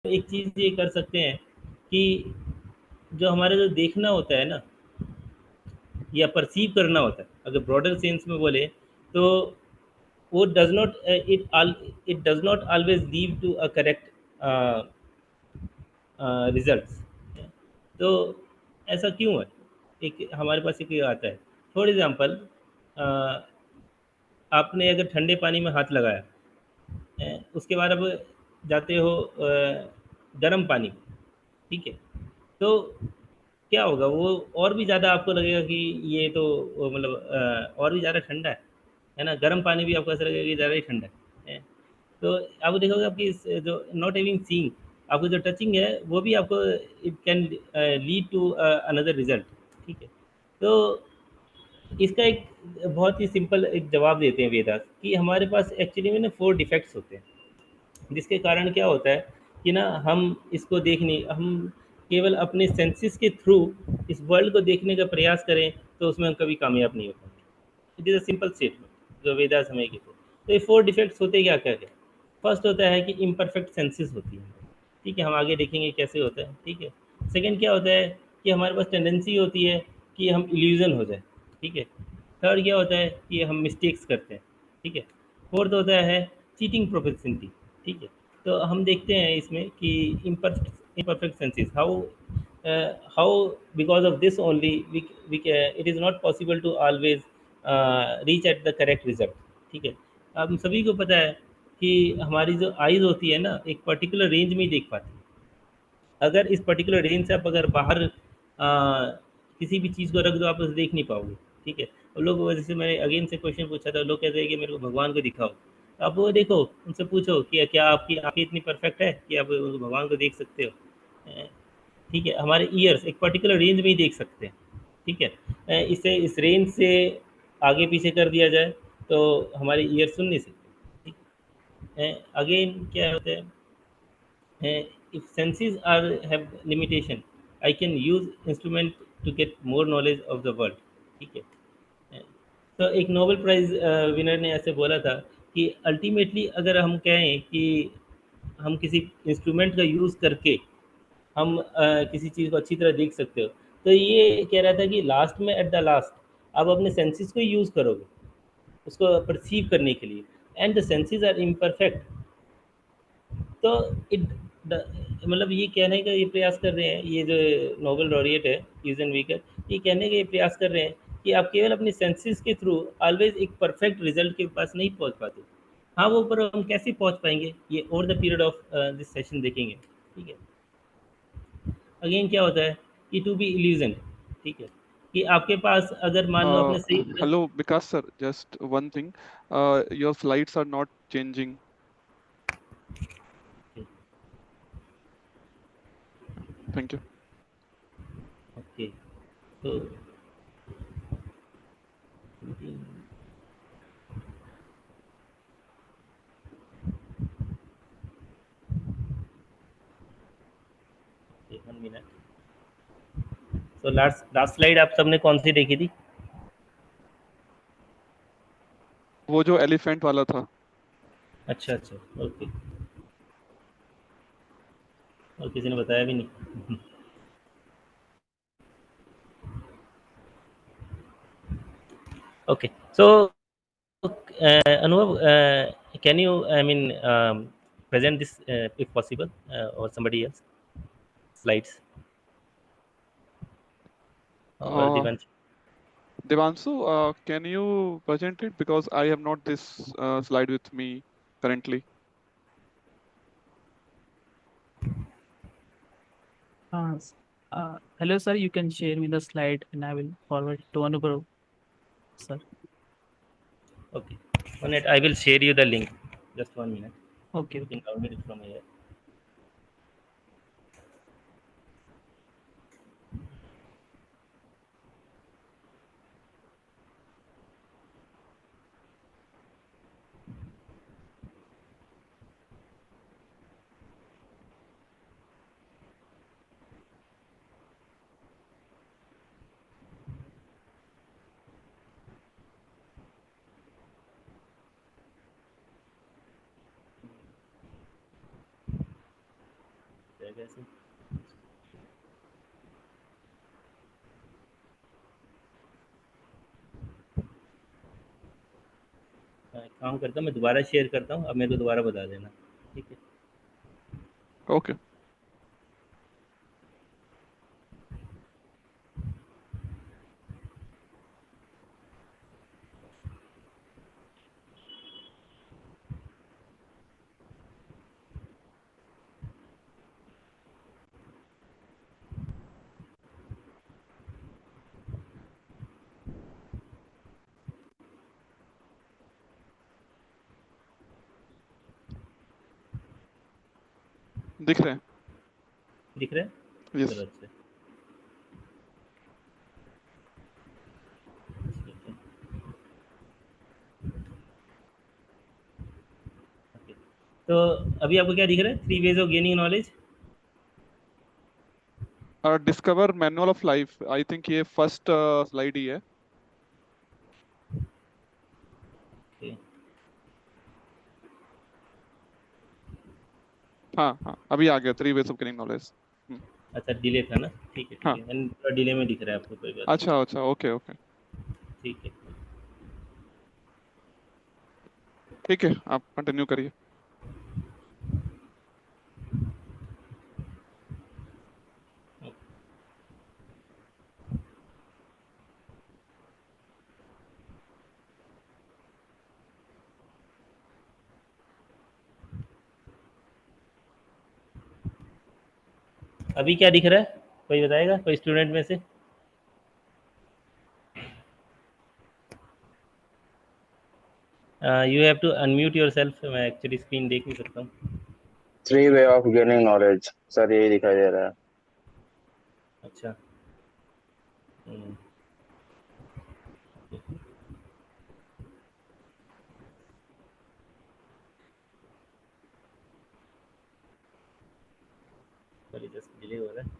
एक चीज़ ये कर सकते हैं कि जो हमारा जो देखना होता है ना, या परसीव करना होता है, अगर ब्रॉडर सेंस में बोले, तो वो it does not always lead to a correct results. तो ऐसा क्यों है? एक हमारे पास एक ये आता है, फॉर एग्जांपल, आपने अगर ठंडे पानी में हाथ लगाया, उसके बाद अब जाते हो गर्म पानी में, ठीक है, तो क्या होगा? वो और भी ज़्यादा आपको लगेगा कि ये तो मतलब और भी ज़्यादा ठंडा है ना? गर्म पानी भी आपको ऐसा लगेगा कि ज़्यादा ही ठंडा है। तो आप देखोगे आपकी जो नॉट हैविंग सीइंग, आपको जो टचिंग है वो भी आपको it can lead to another result, ठीक है। तो इसका एक बहुत ही सिंपल एक जवाब देते हैं वेदास, कि हमारे पास एक्चुअली में ना 4 डिफेक्ट्स होते हैं, जिसके कारण क्या होता है कि ना हम इसको देखने हम केवल अपने सेंसेस के थ्रू इस वर्ल्ड को देखने का प्रयास करें, तो उसमें हम कभी कामयाब नहीं हो पाएंगे। It is a simple statement जो वेदास हमें कहते हैं। तो ये 4 डिफेक्ट्स होते क्या क्या क्या? फर्स्ट होता है कि इम्परफेक्ट सेंसेस होती है, ठीक है, हम आगे देखेंगे कैसे होता है, ठीक है। सेकंड क्या होता है कि हमारे पास टेंडेंसी होती है कि हम इल्यूजन हो जाए, ठीक है। थर्ड क्या होता है कि हम मिस्टेक्स करते हैं, ठीक है। फोर्थ होता है चीटिंग प्रोफेशनली, ठीक है। तो हम देखते हैं इसमें कि imperfect senses how because of this only it is not possible to always reach at the correct result, ठीक है। अब हम सभी को पता है कि हमारी जो आइज़ होती है ना, एक पर्टिकुलर रेंज में ही देख पाती है। अगर इस पर्टिकुलर रेंज से आप अगर बाहर किसी भी चीज़ को रख दो, आप उसे देख नहीं पाओगे, ठीक है। और लोग, जैसे मैंने अगेन से क्वेश्चन पूछा था, लोग कहते हैं कि मेरे को भगवान को दिखाओ, तो आप वो देखो, उनसे पूछो कि क्या आपकी आँखें इतनी परफेक्ट है कि आप भगवान को देख सकते हो? अ, ठीक है, हमारे ईयर्स एक पर्टिकुलर रेंज में ही देख सकते हैं, ठीक है। इसे इस रेंज से आगे पीछे कर दिया जाए तो हमारे ईयर सुन नहीं सकते, ठीक है। अगेन क्या होता है, if senses are have limitation, I can use instrument to get more knowledge of the world, ठीक है। तो एक नोबेल प्राइज विनर ने ऐसे बोला था कि अल्टीमेटली अगर हम कहें कि हम किसी इंस्ट्रूमेंट का यूज़ करके हम किसी चीज़ को अच्छी तरह देख सकते हो, तो ये कह रहा था कि लास्ट में, एट द लास्ट, आप अपने सेंसेस को यूज़ करोगे उसको परसीव करने के लिए, and the senses are imperfect. तो इट मतलब ये कहने का ये प्रयास कर रहे हैं, ये जो नोबेल लॉरिएट है यूजन वीकर, ये कहने का ये प्रयास कर रहे हैं कि आप केवल अपनी सेंसेस के थ्रू ऑलवेज एक परफेक्ट रिजल्ट के पास नहीं पहुंच पाते। हाँ, वो पर हम कैसे पहुंच पाएंगे, ये over the period of this session देखेंगे, ठीक है। अगेन क्या होता है कि टू बी इल्यूजन, ठीक है, कि आपके पास अगर मान लो आपने सही तरह Hello, Vikas sir. Just one thing. Your slides are not changing. Thank you. Okay, तो वन मिनट। तो लास्ट लास्ट स्लाइड आप सबने कौन सी देखी थी? वो जो एलिफेंट वाला था। अच्छा अच्छा, ओके। और किसी ने बताया भी नहीं। Okay, so Anubhav, can you, I mean, present this if possible, or somebody else slides, or Uh, Divansh? Devanshu, can you present it because I have not this slide with me currently. Uh, Hello, sir. You can share me the slide and I will forward to Anubhav, sir. Okay, 1 minute. I will share you the link. Just 1 minute. Okay, You can okay. download it from here. जाएगा ऐसे। एक काम करता हूँ, मैं दोबारा share करता हूँ, अब मेरे को दोबारा बता देना, ठीक है? ओके। दिख रहे हैं? दिख रहा है? यस। चलो अच्छा, ठीक है। ओके। तो अभी आपको क्या दिख रहा है? 3 ways of gaining knowledge. Discover manual of life, I think ये फर्स्ट स्लाइड ही है। ओके। हाँ हाँ, अभी आ गया 3 वेज ऑफ गेनिंग नॉलेज। अच्छा, डिले था ना? ठीक है, ठीक हाँ, है, यानी थोड़ा डिले में दिख रहा है आपको, कोई बात नहीं, अच्छा अच्छा, ओके ओके, ठीक है। ठीक है, आप कंटिन्यू करिए। अभी क्या दिख रहा है? कोई बताएगा, कोई स्टूडेंट में से? You have to unmute yourself, मैं एक्चुअली स्क्रीन देख नहीं सकता हूँ। 3 way of gaining knowledge, sir यही दिखाई दे रहा है। अच्छा। हम्म, सॉरी, जस्ट डिले हो रहा है।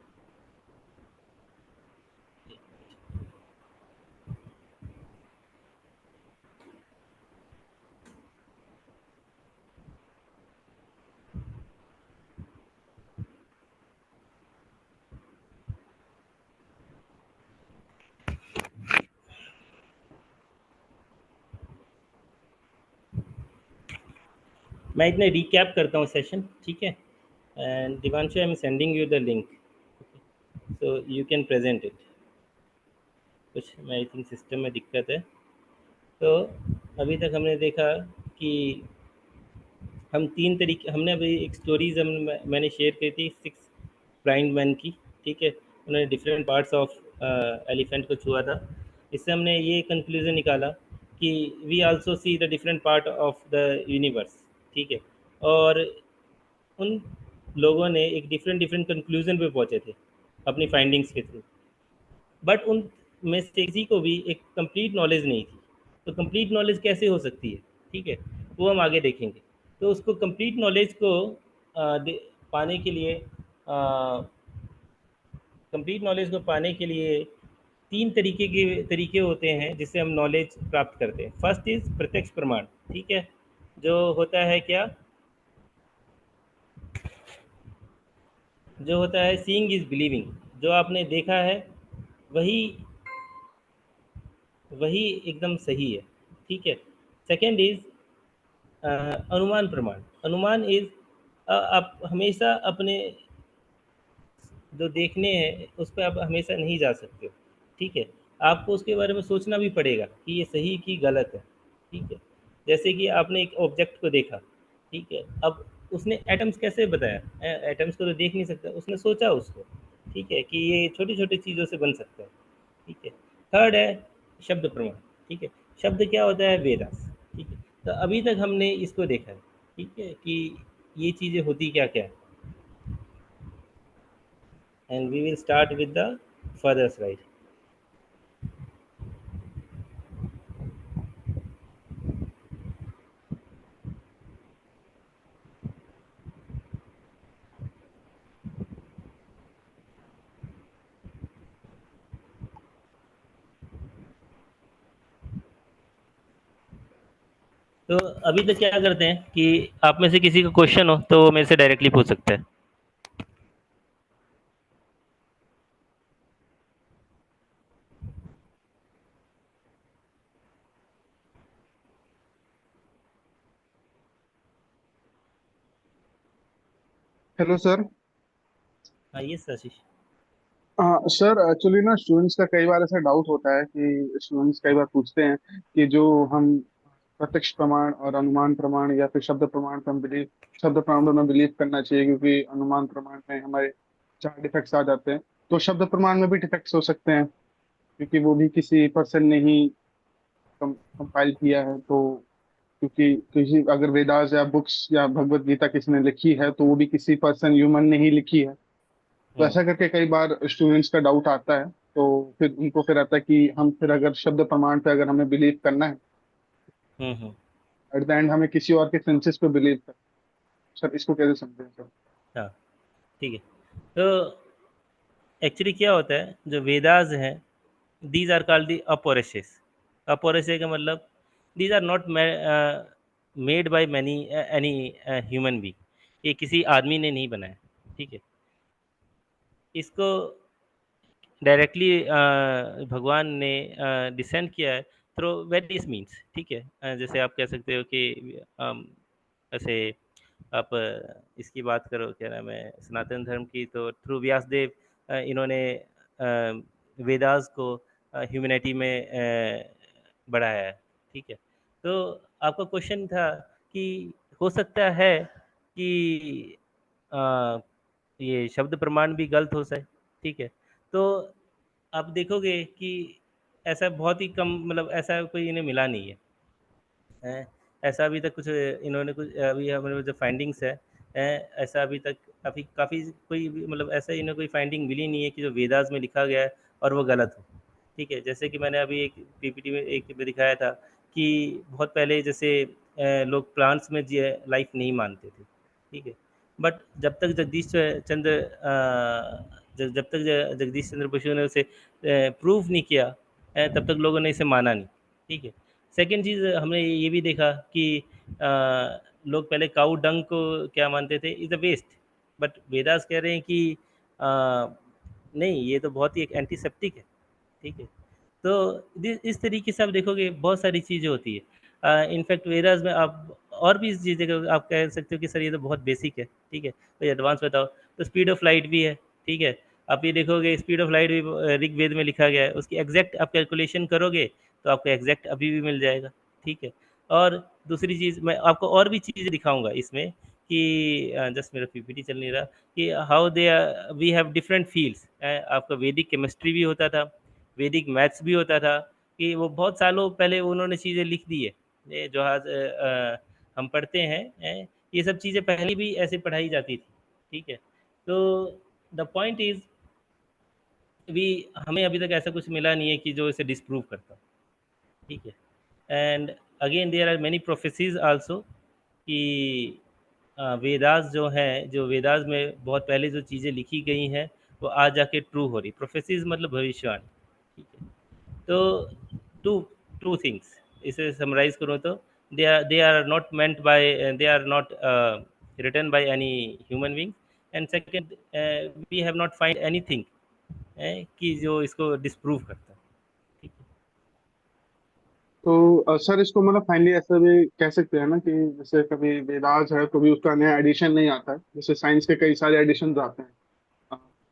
मैं इतना रिकैप करता हूँ सेशन, ठीक है? And Divanshu, I am sending you the link, so you can present it. कुछ मैं आई थिंक सिस्टम में दिक्कत है। तो अभी तक हमने देखा कि हम 3 तरीके, हमने अभी एक स्टोरीज मैंने शेयर की थी 6 ब्लाइंड मैन की, ठीक है? उन्होंने डिफरेंट पार्ट्स ऑफ एलिफेंट को छुआ था। इससे हमने ये कंक्लूजन निकाला कि we also see the different part of the universe, ठीक है? और उन लोगों ने एक डिफरेंट डिफरेंट कंक्लूजन पे पहुंचे थे अपनी फाइंडिंग्स के थ्रू, बट उन में से किसी को भी एक कंप्लीट नॉलेज नहीं थी। तो कंप्लीट नॉलेज कैसे हो सकती है, ठीक है? वो हम आगे देखेंगे। तो उसको कंप्लीट नॉलेज को पाने के लिए, कंप्लीट नॉलेज को पाने के लिए 3 तरीके होते हैं जिससे हम नॉलेज प्राप्त करते हैं। फर्स्ट इज़ प्रत्यक्ष प्रमाण, ठीक है? जो होता है क्या? जो होता है सीइंग इज़ बिलीविंग। जो आपने देखा है वही वही एकदम सही है, ठीक है? सेकंड इज़ अनुमान प्रमाण। अनुमान इज़ आप हमेशा अपने जो देखने हैं उस पे आप हमेशा नहीं जा सकते हो, ठीक है? आपको उसके बारे में सोचना भी पड़ेगा कि ये सही कि गलत है, ठीक है? जैसे कि आपने एक ऑब्जेक्ट को देखा, ठीक है? अब उसने एटम्स कैसे बताया? एटम्स को तो देख नहीं सकता, उसने सोचा उसको, ठीक है, कि ये छोटी छोटी चीज़ों से बन सकता है, ठीक है? थर्ड है शब्द प्रमाण, ठीक है? शब्द क्या होता है? वेदास, ठीक है? तो अभी तक हमने इसको देखा है, ठीक है, कि ये चीज़ें होती क्या क्या है। And we will start with the further slide. तो अभी तक क्या करते हैं कि आप में से किसी का क्वेश्चन हो तो वो मेरे से डायरेक्टली पूछ सकता है। Hello sir. हाँ यस आशीष। सर एक्चुअली ना स्टूडेंट्स का कई बार ऐसा डाउट होता है कि स्टूडेंट्स कई बार पूछते हैं कि जो हम प्रत्यक्ष प्रमाण और अनुमान प्रमाण या फिर शब्द प्रमाण पे हम बिलीव, शब्द प्रमाण में बिलीव करना चाहिए क्योंकि अनुमान प्रमाण में हमारे चार डिफेक्ट्स आ जाते हैं। तो शब्द प्रमाण में भी डिफेक्ट्स हो सकते हैं क्योंकि वो भी किसी पर्सन ने ही कंपाइल किया है। तो क्योंकि किसी अगर वेदास या बुक्स या भगवत गीता किसी ने लिखी है तो वो भी किसी पर्सन ह्यूमन ने ही लिखी है। तो हम्म ऐसा करके कई बार स्टूडेंट्स का डाउट आता है। तो फिर उनको फिर आता है कि हम फिर अगर शब्द प्रमाण पे अगर हमें बिलीव करना है, हम्म। एट द एंड हमें किसी और के सेंसेस पे बिलीव करना है। सर इसको कैसे समझें सर? हाँ ठीक है। तो एक्चुअली क्या होता है, जो वेदास हैं, दीज आर कॉल्ड दी अपोरेसिस। अपोरेसिस का मतलब these are not made by many any human being. ये किसी आदमी ने नहीं बनाया, ठीक है। इसको डायरेक्टली भगवान ने डिसेंड किया है थ्रू वेरियस मीन्स, ठीक है। जैसे आप कह सकते हो कि ऐसे आप इसकी बात करो, क्या नाम है, सनातन धर्म की, तो थ्रू व्यासदेव इन्होंने वेदास को ह्यूमैनिटी में बढ़ाया है, ठीक है। तो आपका क्वेश्चन था कि हो सकता है कि अ, ये शब्द प्रमाण भी गलत हो सके, ठीक है। तो आप देखोगे कि ऐसा बहुत ही कम, मतलब ऐसा कोई इन्हें मिला नहीं है, हैं। ऐसा अभी तक कुछ इन्होंने कुछ अभी हमारे जो फाइंडिंग्स है, ऐसा अभी तक काफ़ी काफ़ी कोई भी, मतलब ऐसा इन्हें कोई फाइंडिंग मिली नहीं है कि जो वेदास में लिखा गया है और वो गलत हो, ठीक है। जैसे कि मैंने अभी एक पीपीटी में एक में दिखाया था कि बहुत पहले जैसे लोग प्लांट्स में लाइफ नहीं मानते थे, ठीक है। बट जब तक जगदीश चंद्र जब तक जगदीश चंद्र बसु ने उसे प्रूव नहीं किया, तब तक लोगों ने इसे माना नहीं, ठीक है। सेकेंड चीज़ हमने ये भी देखा कि लोग पहले काऊ डंग को क्या मानते थे, is a waste. But Vedas कह रहे हैं कि अ, नहीं, ये तो बहुत ही एक एंटीसेप्टिक है, ठीक है। तो इस तरीके से आप देखोगे बहुत सारी चीज़ें होती है। इनफैक्ट वेदास में आप और भी इस चीज़ें को आप कह सकते हो कि सर ये तो बहुत बेसिक है, ठीक है, तो एडवांस बताओ। तो स्पीड ऑफ लाइट भी है, ठीक है। आप ये देखोगे स्पीड ऑफ लाइट भी ऋग्वेद में लिखा गया है, उसकी एग्जैक्ट आप कैलकुलेशन करोगे तो आपको एग्जैक्ट अभी भी मिल जाएगा, ठीक है। और दूसरी चीज़ मैं आपको और भी चीज़ें दिखाऊंगा इसमें कि जस्ट मेरा पीपीटी चल नहीं रहा, कि how they we have different fields. आपका वैदिक केमिस्ट्री भी होता था, वैदिक मैथ्स भी होता था, कि वो बहुत सालों पहले उन्होंने चीज़ें लिख दी है। ये जो आज हम पढ़ते हैं, ये सब चीज़ें पहले भी ऐसे पढ़ाई जाती थी, ठीक है। तो द पॉइंट इज़ भी हमें अभी तक ऐसा कुछ मिला नहीं है कि जो इसे डिसप्रूव करता, ठीक है। And again there are many prophecies also कि वेदास जो हैं, जो वेदास में बहुत पहले जो चीज़ें लिखी गई हैं वो आज जाके ट्रू हो रही। प्रोफेसीज मतलब भविष्यवाणी, ठीक है। तो टू टू थिंग्स, इसे समराइज करूँ तो they are not meant by, they are not written by any human being. And second, we have not find anything कि जो इसको डिसप्रूव करता है, ठीक है। तो सर इसको मतलब फाइनली ऐसा भी कह सकते हैं ना कि जैसे कभी वेदास है तो भी उसका नया एडिशन नहीं आता है, जैसे साइंस के कई सारे एडिशन आते हैं,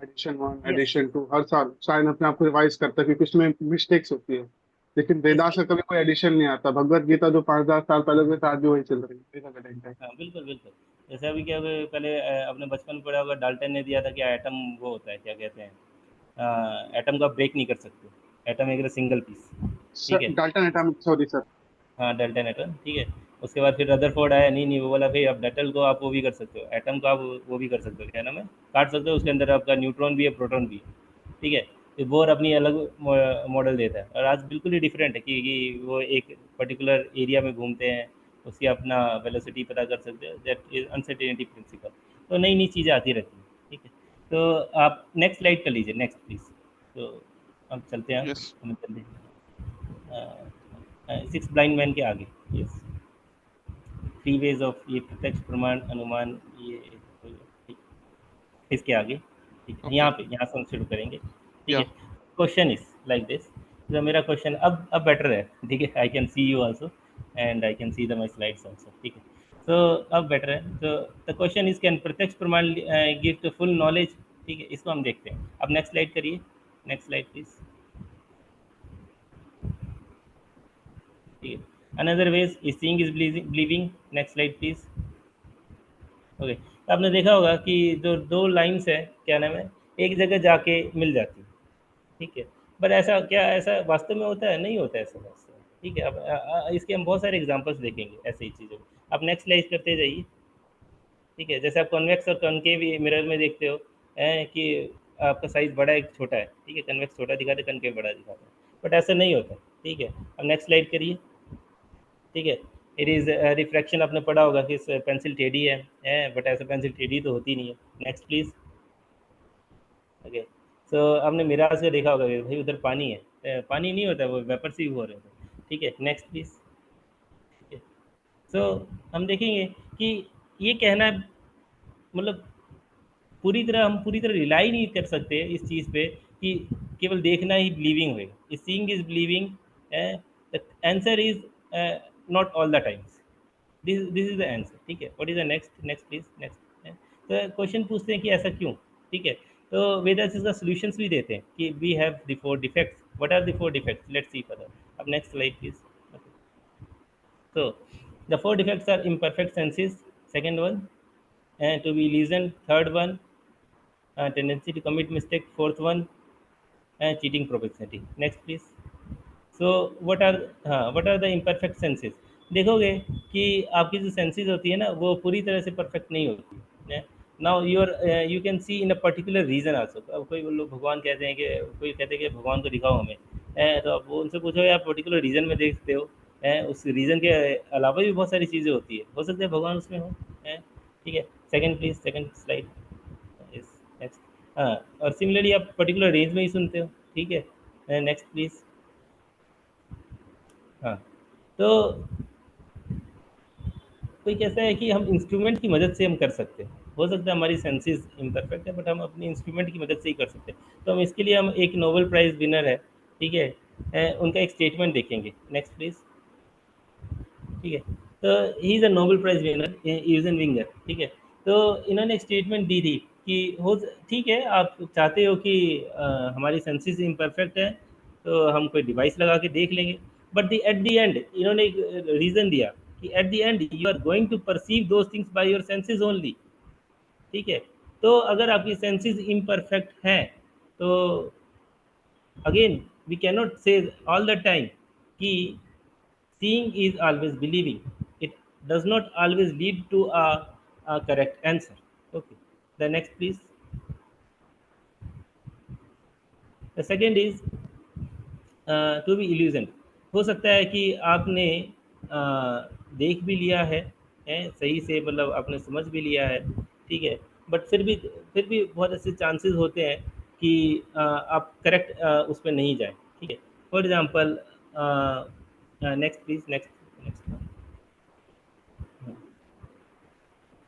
edition one yes, edition two, हर साल साइंस अपने आप को रिवाइज करता है क्योंकि उसमें मिस्टेक्स होती है। लेकिन वेदास इसकी, का कभी कोई एडिशन नहीं आता। भगवत गीता जो 5000 साल पहले से आज भी वही चल रही है, ऐसा टाइम है। हाँ बिल्कुल बिल्कुल। जैसे अभी क्या हुआ, पहले अपने बचपन में पढ़ा होगा, डाल्टन ने दिया था कि एटम वो होता है, क्या कहते हैं, एटम को आप ब्रेक नहीं कर सकते, एटम एक सिंगल पीस, ठीक सर है। Dalton atomic, sorry sir. हाँ डाल्टन एटम, ठीक है। उसके बाद फिर रदरफोर्ड आया, नहीं नहीं, वो बोला भाई आप डटल को आप वो भी कर सकते हो, एटम को आप वो भी कर सकते हो, क्या नाम है, काट सकते हो, उसके अंदर आपका न्यूट्रॉन भी है, प्रोटॉन भी है, ठीक है। तो बोर अपनी अलग मॉडल देता है, और आज बिल्कुल ही डिफरेंट है कि वो एक पर्टिकुलर एरिया में घूमते हैं, उसकी अपना वेलोसिटी पता कर सकते हैं, दैट इज अनसर्टेनिटी प्रिंसिपल। तो नई नई चीज़ें आती रहती हैं, ठीक है। तो आप नेक्स्ट स्लाइड कर लीजिए, नेक्स्ट प्लीज़। तो अब चलते हैं, Yes. हम जल्दी सिक्स ब्लाइंड मैन के आगे। यस, थ्री वेज ऑफ, ये प्रत्यक्ष प्रमाण अनुमान, ये ठीक, इसके आगे, ठीक है, Okay. यहाँ से हम शुरू करेंगे, ठीक है। Yeah. Question is like this. तो मेरा क्वेश्चन अब बेटर है, ठीक है। I can see you also and I can see the my slides also, ठीक है। तो अब बेटर है। तो द क्वेश्चन इज कैन प्रत्यक्ष प्रमाण गिव टू फुल नॉलेज। ठीक है, इसको हम देखते हैं। अब नेक्स्ट स्लाइड करिए, नेक्स्ट स्लाइड प्लीज। ठीक है, another ways is seeing is believing. Next slide please. Okay, तो आपने देखा होगा कि जो दो लाइंस है, क्या नाम है, एक जगह जाके मिल जाती है। ठीक है, पर ऐसा क्या, ऐसा वास्तव में होता है? नहीं होता है ऐसा वास्तव में। ठीक है, अब इसके हम बहुत सारे एग्जांपल्स देखेंगे ऐसे ही चीज़ों को। आप नेक्स्ट स्लाइड करते जाइए। ठीक है, जैसे आप कॉन्वेक्स और कॉनकेव मिरर में देखते हो कि आपका साइज बड़ा है छोटा है। ठीक है, कन्वेक्स छोटा दिखाता है, कॉनकेव बड़ा दिखाता है, बट ऐसा नहीं होता। ठीक है, अब नेक्स्ट स्लाइड करिए। ठीक है, इट इज़ रिफ्रैक्शन आपने पढ़ा होगा कि पेंसिल टेढ़ी है, बट ऐसा पेंसिल टेढ़ी तो होती नहीं है। Next please. ओके, सो आपने मिराज से देखा होगा कि भाई उधर पानी है, पानी नहीं होता, वो वेपर से ही हो रहे हैं। ठीक है, नेक्स्ट प्लीज़। सो हम देखेंगे कि ये कहना, मतलब पूरी तरह रिलाई नहीं कर सकते इस चीज़ पे कि केवल देखना ही बिलीविंग होएगा। Seeing is believing, the answer is not all the times. This is the answer. ठीक है, what is the next, next please, next. तो क्वेश्चन पूछते हैं कि ऐसा क्यों। ठीक है, तो वेदास इसका सॉल्यूशंस भी देते हैं कि we have the 4 defects. What are the 4 defects? Let's see further. अब next slide please. So the 4 defects are imperfect senses, second one, and to be illusion, third one, tendency to commit mistake, fourth one, and cheating propensity. Next please. So what are the imperfect senses? देखोगे कि आपकी जो senses होती है ना, वो पूरी तरह से परफेक्ट नहीं होती है। Now you can see in a particular reason also. अब कोई लोग भगवान कहते हैं कि, कोई कहते हैं कि भगवान को दिखाओ हमें, तो आप वो उनसे पूछो यार पर्टिकुलर रीजन में देखते हो, उस रीजन के अलावा भी बहुत सारी चीज़ें होती है, हो सकता है भगवान उसमें हो। ठीक है, second please, second slide. Yes, next. हाँ, और सिमिलरली आप पर्टिकुलर रेंज में ही सुनते हो। ठीक है, नेक्स्ट प्लीज। हाँ, तो कोई कहता है कि हम इंस्ट्रूमेंट की मदद से हम कर सकते हैं। हो सकता है हमारी सेंसेस इम्परफेक्ट है, बट हम अपनी इंस्ट्रूमेंट की मदद से ही कर सकते हैं। तो हम इसके लिए, हम एक नोबेल प्राइज़ विनर है, ठीक है, उनका एक स्टेटमेंट देखेंगे। Next please. ठीक है, तो he is a Nobel prize winner, Eugene विंगर। ठीक है, तो इन्होंने एक स्टेटमेंट दी थी कि ठीक है, आप चाहते हो कि हमारी सेंसेस इम्परफेक्ट है, तो हम कोई डिवाइस लगा के देख लेंगे, बट एट द एंड इन्होंने एक रीज़न दिया कि at the end you are going to perceive those things by your senses only. ठीक है, तो अगर आपकी सेंसेस इम्परफेक्ट हैं, तो again we can not say all the time कि seeing is always believing. It does not always lead to a correct answer. Okay, the next please. The second is to be illusion. हो सकता है कि आपने देख भी लिया है, सही से, मतलब आपने समझ भी लिया है। ठीक है, बट फिर भी बहुत ऐसे चांसेस होते हैं कि आप करेक्ट उस पर नहीं जाएं। ठीक है, for example, next please, next, next,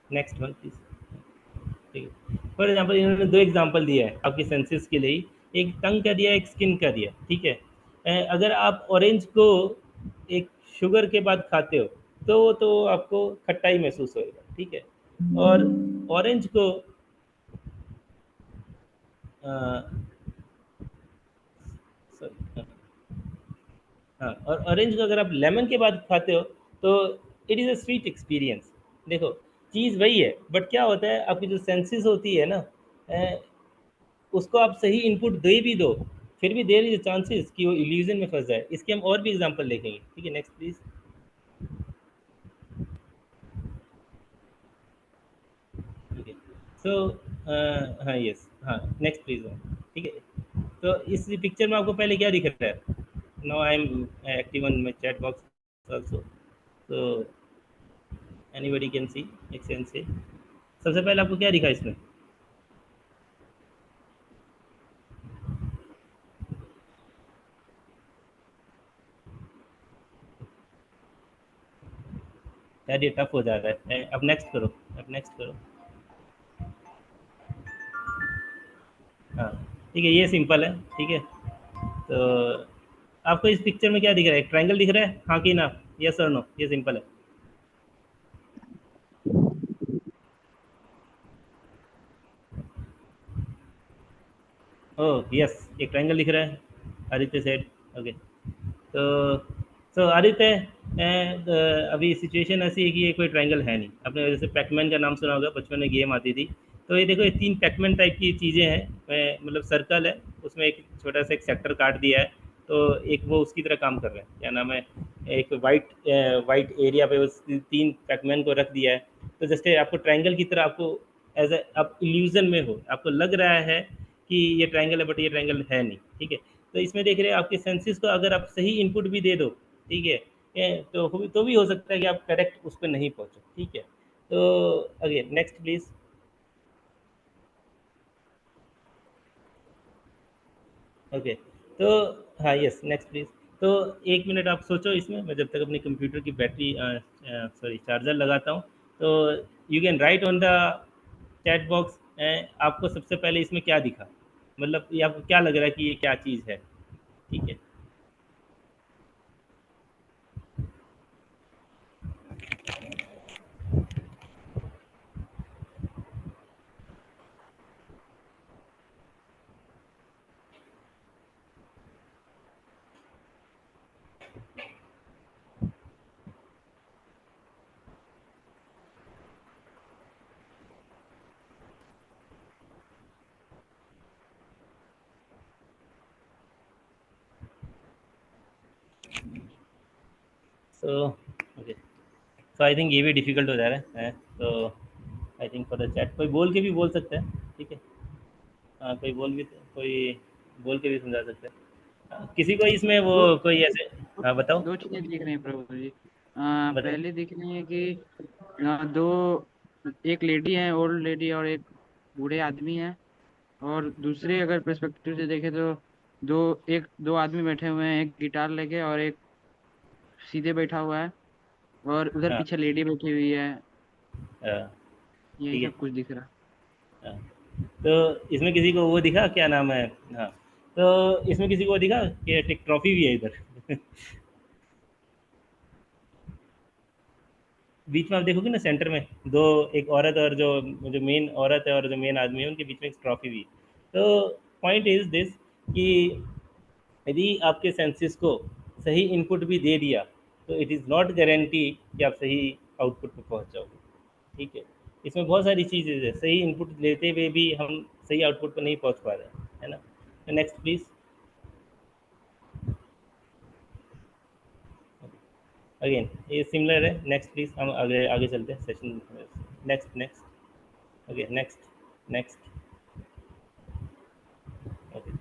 next one please. ठीक है, फॉर एग्जांपल इन्होंने 2 एग्जांपल दिया है आपके सेंसेस के लिए, एक टंग का दिया, एक स्किन का दिया। ठीक है, अगर आप ऑरेंज को एक शुगर के बाद खाते हो, तो आपको खट्टाई महसूस होएगा। ठीक है, और ऑरेंज को sorry, हाँ, और ऑरेंज को अगर आप लेमन के बाद खाते हो, तो it is a sweet experience. देखो, चीज़ वही है, बट क्या होता है, आपकी जो सेंसेस होती है ना, उसको आप सही इनपुट दे भी दो, फिर भी देयर इज चांसेस कि वो इल्यूजन में फंस जाए। इसके हम और भी एग्जांपल देखेंगे। ठीक है, नेक्स्ट प्लीज। ठीक है, सो हाँ, यस, हाँ, नेक्स्ट प्लीज। ठीक है, तो इस पिक्चर में आपको पहले क्या दिख रहा है? Now I am active on my chat box also, तो एनीबॉडी कैन सी, एक सेंस से। सबसे पहले आपको क्या दिखा इसमें? यार ये टफ हो जा रहा है, अब नेक्स्ट करो, अब नेक्स्ट करो। हाँ, ठीक है, ये सिंपल है। ठीक है, तो आपको इस पिक्चर में क्या दिख रहा है? एक ट्रायंगल दिख रहा है, हाँ कि ना, यस और नो? ये सिंपल है। ओह यस, एक ट्रायंगल दिख रहा है, आदित्य सेड। ओके, तो आदित्य, अभी सिचुएशन ऐसी है कि ये कोई ट्रायंगल है नहीं। आपने जैसे पैकमैन का नाम सुना होगा, बचपन में गेम आती थी। तो ये देखो, ये 3 पैकमैन टाइप की चीज़ें हैं। मतलब सर्कल है, उसमें एक छोटा सा एक सेक्टर काट दिया है, तो एक वो उसकी तरह काम कर रहे हैं। क्या नाम है, एक वाइट एरिया पे उस 3 पैकमैन को रख दिया है। तो जैसे आपको ट्रायंगल की तरह, आपको एज ए आप इल्यूजन में हो, आपको लग रहा है कि ये ट्रायंगल है, बट ये ट्रायंगल है नहीं। ठीक है, तो इसमें देख रहे हैं आपके सेंसेस को अगर आप सही इनपुट भी दे दो, ठीक है, तो भी हो सकता है कि आप करेक्ट उस पर नहीं पहुंचो। ठीक है, तो अगेन नेक्स्ट प्लीज। ओके, तो हाँ यस, नेक्स्ट प्लीज। तो 1 मिनट आप सोचो इसमें, मैं जब तक अपनी कंप्यूटर की बैटरी सॉरी चार्जर लगाता हूँ। तो you can write on the chat box. आपको सबसे पहले इसमें क्या दिखा, मतलब ये आपको क्या लग रहा है कि ये क्या चीज़ है? ठीक है, सो ओके, तो आई थिंक ये भी डिफ़िकल्ट हो जा रहा है। तो I think for the chat कोई बोल के भी बोल सकता है। ठीक है, हाँ, कोई बोल के भी समझा सकता है। किसी को इसमें वो दो कोई ऐसे, हाँ बताओ। दो चीजें दिख रही हैं प्रभु जी। बताओ। पहले दिख रही है कि दो, एक लेडी है, ओल्ड लेडी, और एक बूढ़े आदमी है। और दूसरे अगर पर्सपेक्टिव से देखें तो दो आदमी बैठे हुए हैं, एक गिटार लेके और एक सीधे बैठा हुआ है, और उधर हाँ पीछे लेडी बैठी हुई है। हाँ, यही ठीक है। सब कुछ दिख रहा हाँ, तो इसमें किसी को वो दिखा, क्या नाम है, हाँ, तो इसमें किसी को वो दिखा कि एक ट्रॉफी भी है इधर। बीच में आप देखोगे ना, सेंटर में दो, एक औरत और जो जो मेन औरत है और जो मेन आदमी है, उनके बीच में एक ट्रॉफी भी है। तो पॉइंट इज दिस कि यदि आपके सेंसेस को सही इनपुट भी दे दिया, तो इट इज़ नॉट गारंटी कि आप सही आउटपुट पे पहुंच जाओगे। ठीक है, इसमें बहुत सारी चीज़ें हैं, सही इनपुट लेते हुए भी हम सही आउटपुट पर नहीं पहुंच पा रहे हैं, है ना। Next please. अगेन ये सिमिलर है। नेक्स्ट प्लीज़, हम आगे आगे चलते हैं session. Next next, okay next next, okay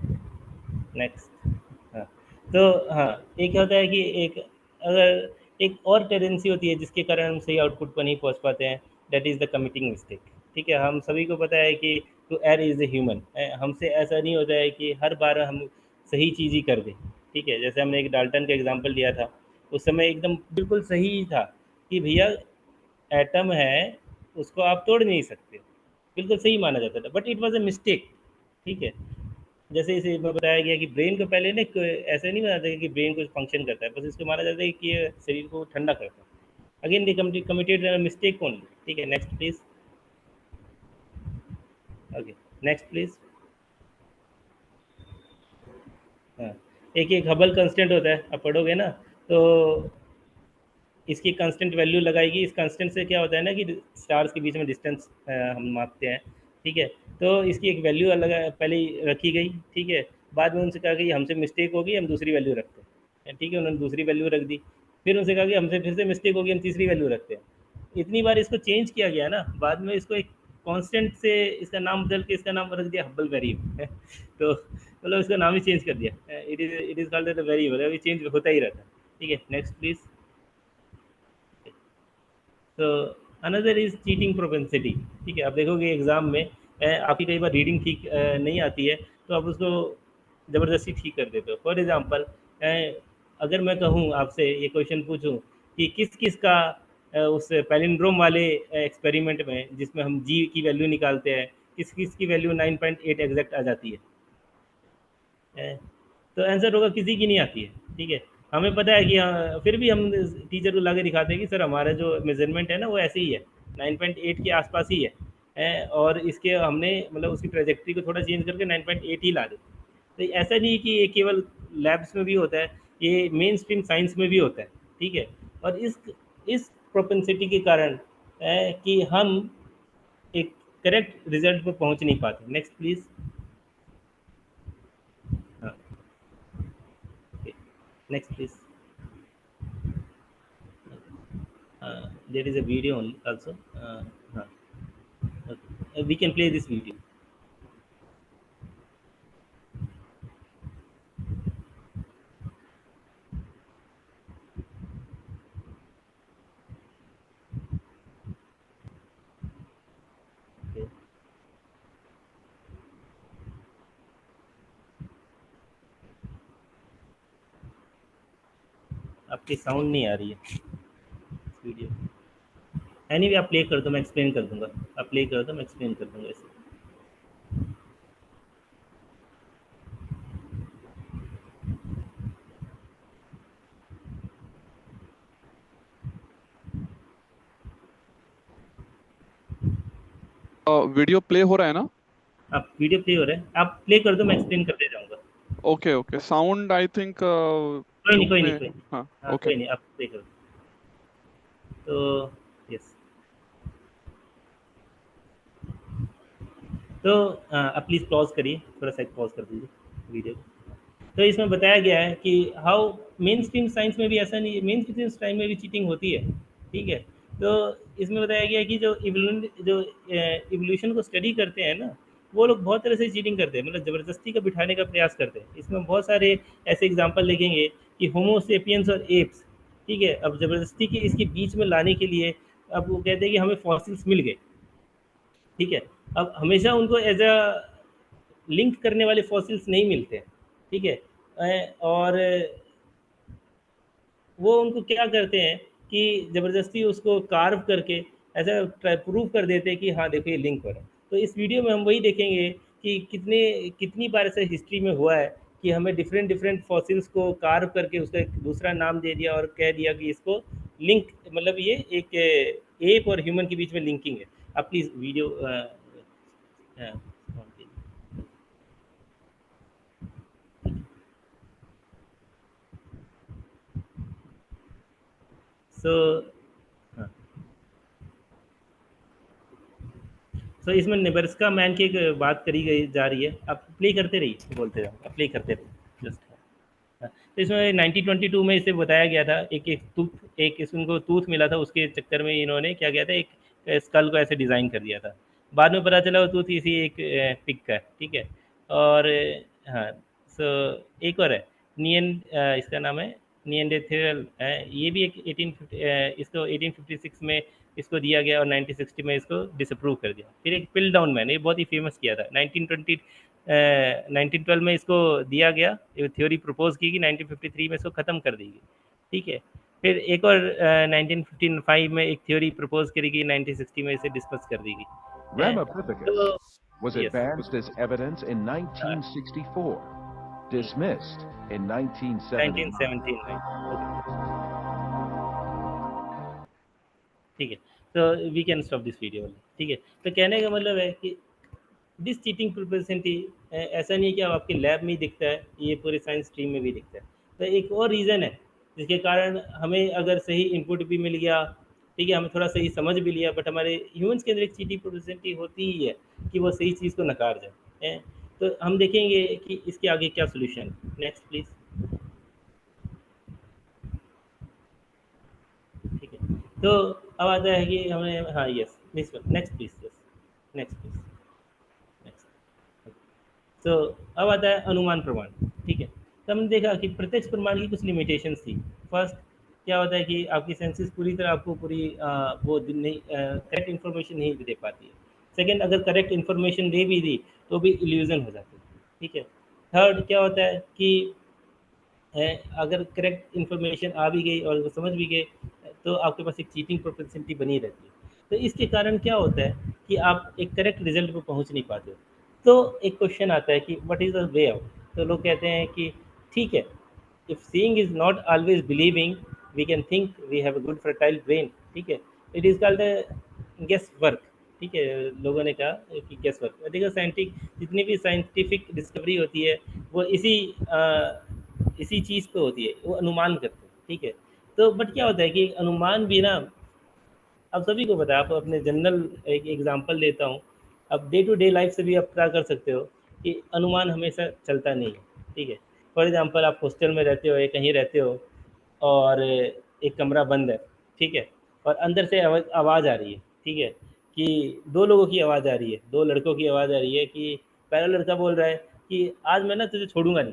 next. हाँ, तो हाँ, एक क्या होता है कि अगर एक और टेंडेंसी होती है जिसके कारण हम सही आउटपुट पर नहीं पहुंच पाते हैं, that is the committing mistake. ठीक है, हम सभी को पता है कि to err is a human. हमसे ऐसा नहीं होता है कि हर बार हम सही चीज़ ही कर दें। ठीक है, जैसे हमने एक डाल्टन का एग्जांपल लिया था, उस समय एकदम बिल्कुल सही ही था कि भैया एटम है, उसको आप तोड़ नहीं सकते, बिल्कुल सही माना जाता था, but it was a mistake. ठीक है, जैसे इसे में बताया गया कि ब्रेन को पहले ना ऐसे नहीं माना जाता कि ब्रेन कुछ फंक्शन करता है, बस इसको माना जाता है कि ये शरीर को ठंडा करता है। Again they committed mistake only. ठीक है, next please. Okay, next please. हाँ, एक हबल कांस्टेंट होता है, आप पढ़ोगे ना, तो इसकी कांस्टेंट वैल्यू लगाएगी। इस कांस्टेंट से क्या होता है ना कि स्टार्स के बीच में डिस्टेंस हम मापते हैं। ठीक है, तो इसकी एक वैल्यू अलग पहले ही रखी गई। ठीक है, बाद में उनसे कहा कि हमसे मिस्टेक होगी, हम दूसरी वैल्यू रखते हैं। ठीक है, उन्होंने दूसरी वैल्यू रख दी। फिर उनसे कहा कि हमसे फिर से मिस्टेक होगी, हम तीसरी वैल्यू रखते हैं। इतनी बार इसको चेंज किया गया ना, बाद में इसको एक कांस्टेंट से इसका नाम बदल के इसका नाम रख दिया हब्बल वेरिएबल। तो मतलब इसका नाम ही चेंज कर दिया। It is called the variable, अभी चेंज होता ही रहता है। ठीक है, नेक्स्ट प्लीज़। तो अनदर इज चीटिंग प्रोपेंसिटी। ठीक है, आप देखोगे एग्ज़ाम में आपकी कई बार रीडिंग ठीक नहीं आती है, तो आप उसको ज़बरदस्ती ठीक कर देते हो। फॉर एग्ज़ाम्पल, अगर मैं कहूँ आपसे, ये क्वेश्चन पूछूँ कि किस किस का उस पैलिंड्रोम वाले एक्सपेरिमेंट में जिसमें हम जी की वैल्यू निकालते हैं, किस किस की वैल्यू 9.8 एग्जैक्ट आ जाती है? तो आंसर होगा किसी की नहीं आती है। ठीक है, हमें पता है कि हाँ, फिर भी हम टीचर को ला के दिखाते हैं कि सर हमारा जो मेजरमेंट है ना वो ऐसे ही है, 9.8 के आसपास ही है। और इसके हमने मतलब उसकी ट्रेजेक्ट्री को थोड़ा चेंज करके 9.8 ही ला दी। तो ऐसा नहीं कि ये केवल लैब्स में भी होता है, ये मेन स्ट्रीम साइंस में भी होता है, ठीक है। और इस प्रोपेंसिटी के कारण कि हम एक करेक्ट रिजल्ट पर पहुंच नहीं पाते। Next please. हाँ, next please. There is a video also. Okay. We can play this video. Okay. आपकी साउंड नहीं आ रही है वीडियो। एनीवे आप प्ले कर दो, मैं एक्सप्लेन कर दूंगा। आप प्ले कर दो, मैं एक्सप्लेन कर दूंगा इसे। वीडियो प्ले हो रहा है ना? आप वीडियो प्ले हो रहा है, आप प्ले कर दो, मैं एक्सप्लेन करते जाऊंगा। Okay okay, sound I think कोई नहीं, कोई नहीं, कोई नहीं। हाँ हाँ, ओके। कोई नहीं, आप प्ले कर दो। तो यस, तो आप प्लीज़ पॉज करिए, थोड़ा सा पॉज कर दीजिए वीडियो को। तो इसमें बताया गया है कि हाउ मेन स्ट्रीम साइंस में भी ऐसा नहीं है, मेन स्ट्रीम साइंस में भी चीटिंग होती है, ठीक है। तो इसमें बताया गया है कि जो इवोल्यूशन को स्टडी करते हैं ना, वो लोग बहुत तरह से चीटिंग करते हैं, मतलब ज़बरदस्ती का बिठाने का प्रयास करते हैं। इसमें बहुत सारे ऐसे एग्जाम्पल देखेंगे कि होमोसेपियंस और एप्स, ठीक है, अब ज़बरदस्ती के इसके बीच में लाने के लिए अब वो कहते हैं कि हमें फॉसिल्स मिल गए, ठीक है। अब हमेशा उनको एज अ लिंक करने वाले फॉसिल्स नहीं मिलते हैं, ठीक है। और वो उनको क्या करते हैं कि ज़बरदस्ती उसको कार्व करके ऐसा प्रूव कर देते हैं कि हाँ देखो ये लिंक हो रहा है। तो इस वीडियो में हम वही देखेंगे कि कितनी बार ऐसा हिस्ट्री में हुआ है कि हमें डिफरेंट डिफरेंट फॉसिल्स को कार्व करके उसका एक दूसरा नाम दे दिया और कह दिया कि इसको लिंक, मतलब ये एक एप और ह्यूमन के बीच में लिंकिंग है। आप प्लीज़ वीडियो सो इसमें नेब्रास्का मैन की एक बात करी गई जा रही है। आप प्ले करते रहिए, बोलते जाओ, आप प्ले करते रहिए जस्ट। तो इसमें 1922 में इसे बताया गया था, एक इनको टूथ मिला था, उसके चक्कर में इन्होंने क्या किया था, एक स्कल को ऐसे डिज़ाइन कर दिया था। बाद में पता चला वो टूथ इसी एक पिग का है, ठीक है। और हाँ, सो एक और है नियन, इसका नाम है नियंडरथल, ये भी एक 1850 इसको 1856 में इसको दिया गया और 1960 में इसको डिसअप्रूव कर दिया। फिर एक पिल डाउन मैन, ये बहुत ही फेमस किया था 1912 में इसको दिया गया, थ्योरी प्रपोज की गई, 1953 में इसको ख़त्म कर दी गई, ठीक है। फिर एक और 1955 में एक थ्योरी प्रपोज करी गई, 1960 में इसे डिस्कस कर दी गई। Ramapithecus was yes. advanced as evidence in 1964, dismissed in 1979. ठीक है, तो we can stop this video, ठीक है। तो कहने का मतलब है कि दिस चीटिंग प्रोपेंसिटी ऐसा नहीं है कि अब आपके लैब में ही दिखता है, ये पूरे साइंस स्ट्रीम में भी दिखता है। तो एक और रीज़न है जिसके कारण हमें अगर सही इनपुट भी मिल गया, ठीक है, हमें थोड़ा सही समझ भी लिया, बट हमारे ह्यूमंस के अंदर एक चीटिंग प्रोपेंसिटी होती ही है कि वो सही चीज़ को नकार जाए। तो हम देखेंगे कि इसके आगे क्या सोल्यूशन है। Next please. ठीक है, तो अब आता है कि हमें, हाँ yes, next please, yes next please, next. तो अब आता है अनुमान प्रमाण, ठीक है। तो हमने देखा कि प्रत्यक्ष प्रमाण की कुछ लिमिटेशंस थी। फर्स्ट क्या होता है कि आपकी सेंसेस पूरी तरह आपको पूरी वो नहीं करेक्ट इन्फॉर्मेशन नहीं दे पाती है। सेकंड, अगर करेक्ट इन्फॉर्मेशन दे भी दी तो भी इल्यूजन हो जाती है, ठीक है। थर्ड क्या होता है कि अगर करेक्ट इन्फॉर्मेशन आ भी गई और समझ भी गए तो आपके पास एक चीटिंग प्रोपेंसिटी बनी रहती है। तो इसके कारण क्या होता है कि आप एक करेक्ट रिजल्ट पर पहुंच नहीं पाते हो। तो एक क्वेश्चन आता है कि what is the way out. तो लोग कहते हैं कि ठीक है, if seeing is not always believing, we can think we have a good fertile brain, ठीक है। It is called guess work, ठीक है, लोगों ने कहा कि गेस वर्क। देखो जितनी भी साइंटिफिक डिस्कवरी होती है वो इसी चीज़ पे होती है, वो अनुमान करते हैं, ठीक है। तो बट क्या होता है कि अनुमान भी ना, अब सभी को पता है, आप अपने जनरल एक एग्जांपल देता हूँ, अब डे टू डे लाइफ से भी आप क्या कर सकते हो कि अनुमान हमेशा चलता नहीं है, ठीक है। फॉर एग्जांपल आप हॉस्टल में रहते हो या कहीं रहते हो और एक कमरा बंद है, ठीक है, और अंदर से आवाज़ आ रही है, ठीक है, कि दो लोगों की आवाज़ आ रही है, दो लड़कों की आवाज़ आ रही है कि पहला लड़का बोल रहा है कि आज मैं ना तुझे छोड़ूंगा नहीं,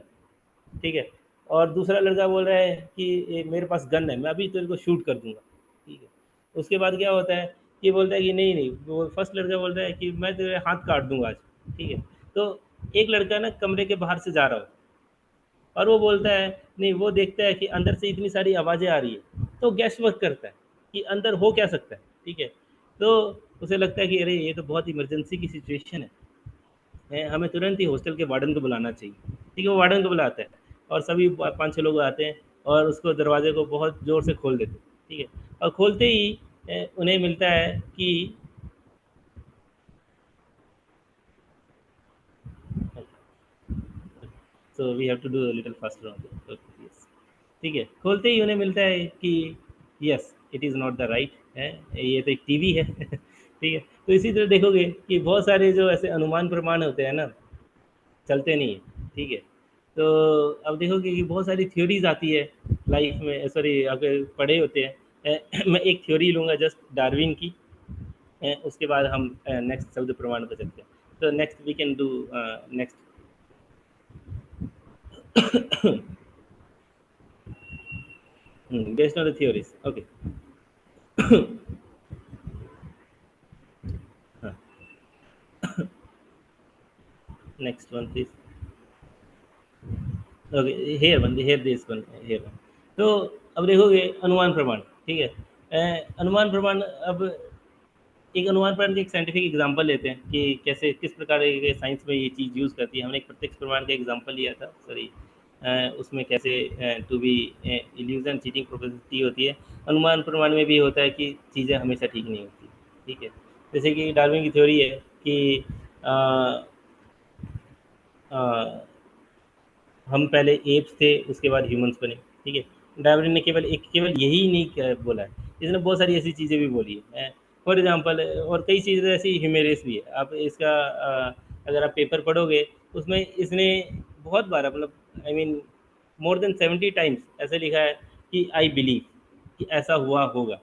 ठीक है, और दूसरा लड़का बोल रहा है कि मेरे पास गन है, मैं अभी तेरे को शूट कर दूंगा, ठीक है। उसके बाद क्या होता है, ये बोलता है कि नहीं नहीं, वो फर्स्ट लड़का बोल रहा है कि मैं तेरे हाथ काट दूंगा आज, ठीक है। तो एक लड़का ना कमरे के बाहर से जा रहा हो और वो बोलता है नहीं, वो देखता है कि अंदर से इतनी सारी आवाज़ें आ रही है, तो गैस वर्क करता है कि अंदर हो क्या सकता है, ठीक है। तो उसे लगता है कि अरे ये तो बहुत इमरजेंसी की सिचुएशन है, हमें तुरंत ही हॉस्टल के वार्डन को बुलाना चाहिए, ठीक है। वो वार्डन को बुलाता है और सभी 5-6 लोग आते हैं और उसको दरवाजे को बहुत ज़ोर से खोल देते हैं, ठीक है। और खोलते ही उन्हें मिलता है कि so we have to do little faster on this, yes, ठीक है। खोलते ही उन्हें मिलता है कि yes it is not the right है, ये तो एक टीवी है ठीक है। तो इसी तरह देखोगे कि बहुत सारे जो ऐसे अनुमान प्रमाण होते हैं ना, चलते नहीं है, ठीक है। तो अब देखोगे कि बहुत सारी थ्योरीज आती है लाइफ में, सॉरी आपके पढ़े होते हैं। मैं एक थ्योरी लूँगा जस्ट डार्विन की, उसके बाद हम नेक्स्ट शब्द प्रमाण पर चलते हैं। तो next we can do next based on the theories, okay. Next one please. Okay, here this one, here one. तो अब देखोगे अनुमान प्रमाण, ठीक है। अनुमान प्रमाण, अब एक अनुमान प्रमाण के एक साइंटिफिक एग्जांपल लेते हैं कि कैसे किस प्रकार के साइंस में ये चीज़ यूज़ करती है। हमने एक प्रत्यक्ष प्रमाण का एग्जांपल लिया था, सॉरी, उसमें कैसे टू बी इल्यूजन चीटिंग प्रोपेसिटी होती है। अनुमान प्रमाण में भी होता है कि चीज़ें हमेशा ठीक नहीं होती, ठीक है। जैसे कि डार्विन की थ्योरी है कि आ, आ, हम पहले एप्स थे, उसके बाद ह्यूमंस बने, ठीक है। डार्विन ने केवल यही नहीं बोला है, इसने बहुत सारी ऐसी चीज़ें भी बोली है। फॉर एग्जांपल, और कई चीज़ें ऐसी ह्यूमेरिस भी है। आप इसका अगर आप पेपर पढ़ोगे, उसमें इसने बहुत बार, मतलब I mean more than 70 times ऐसे लिखा है कि आई बिलीव कि ऐसा हुआ होगा,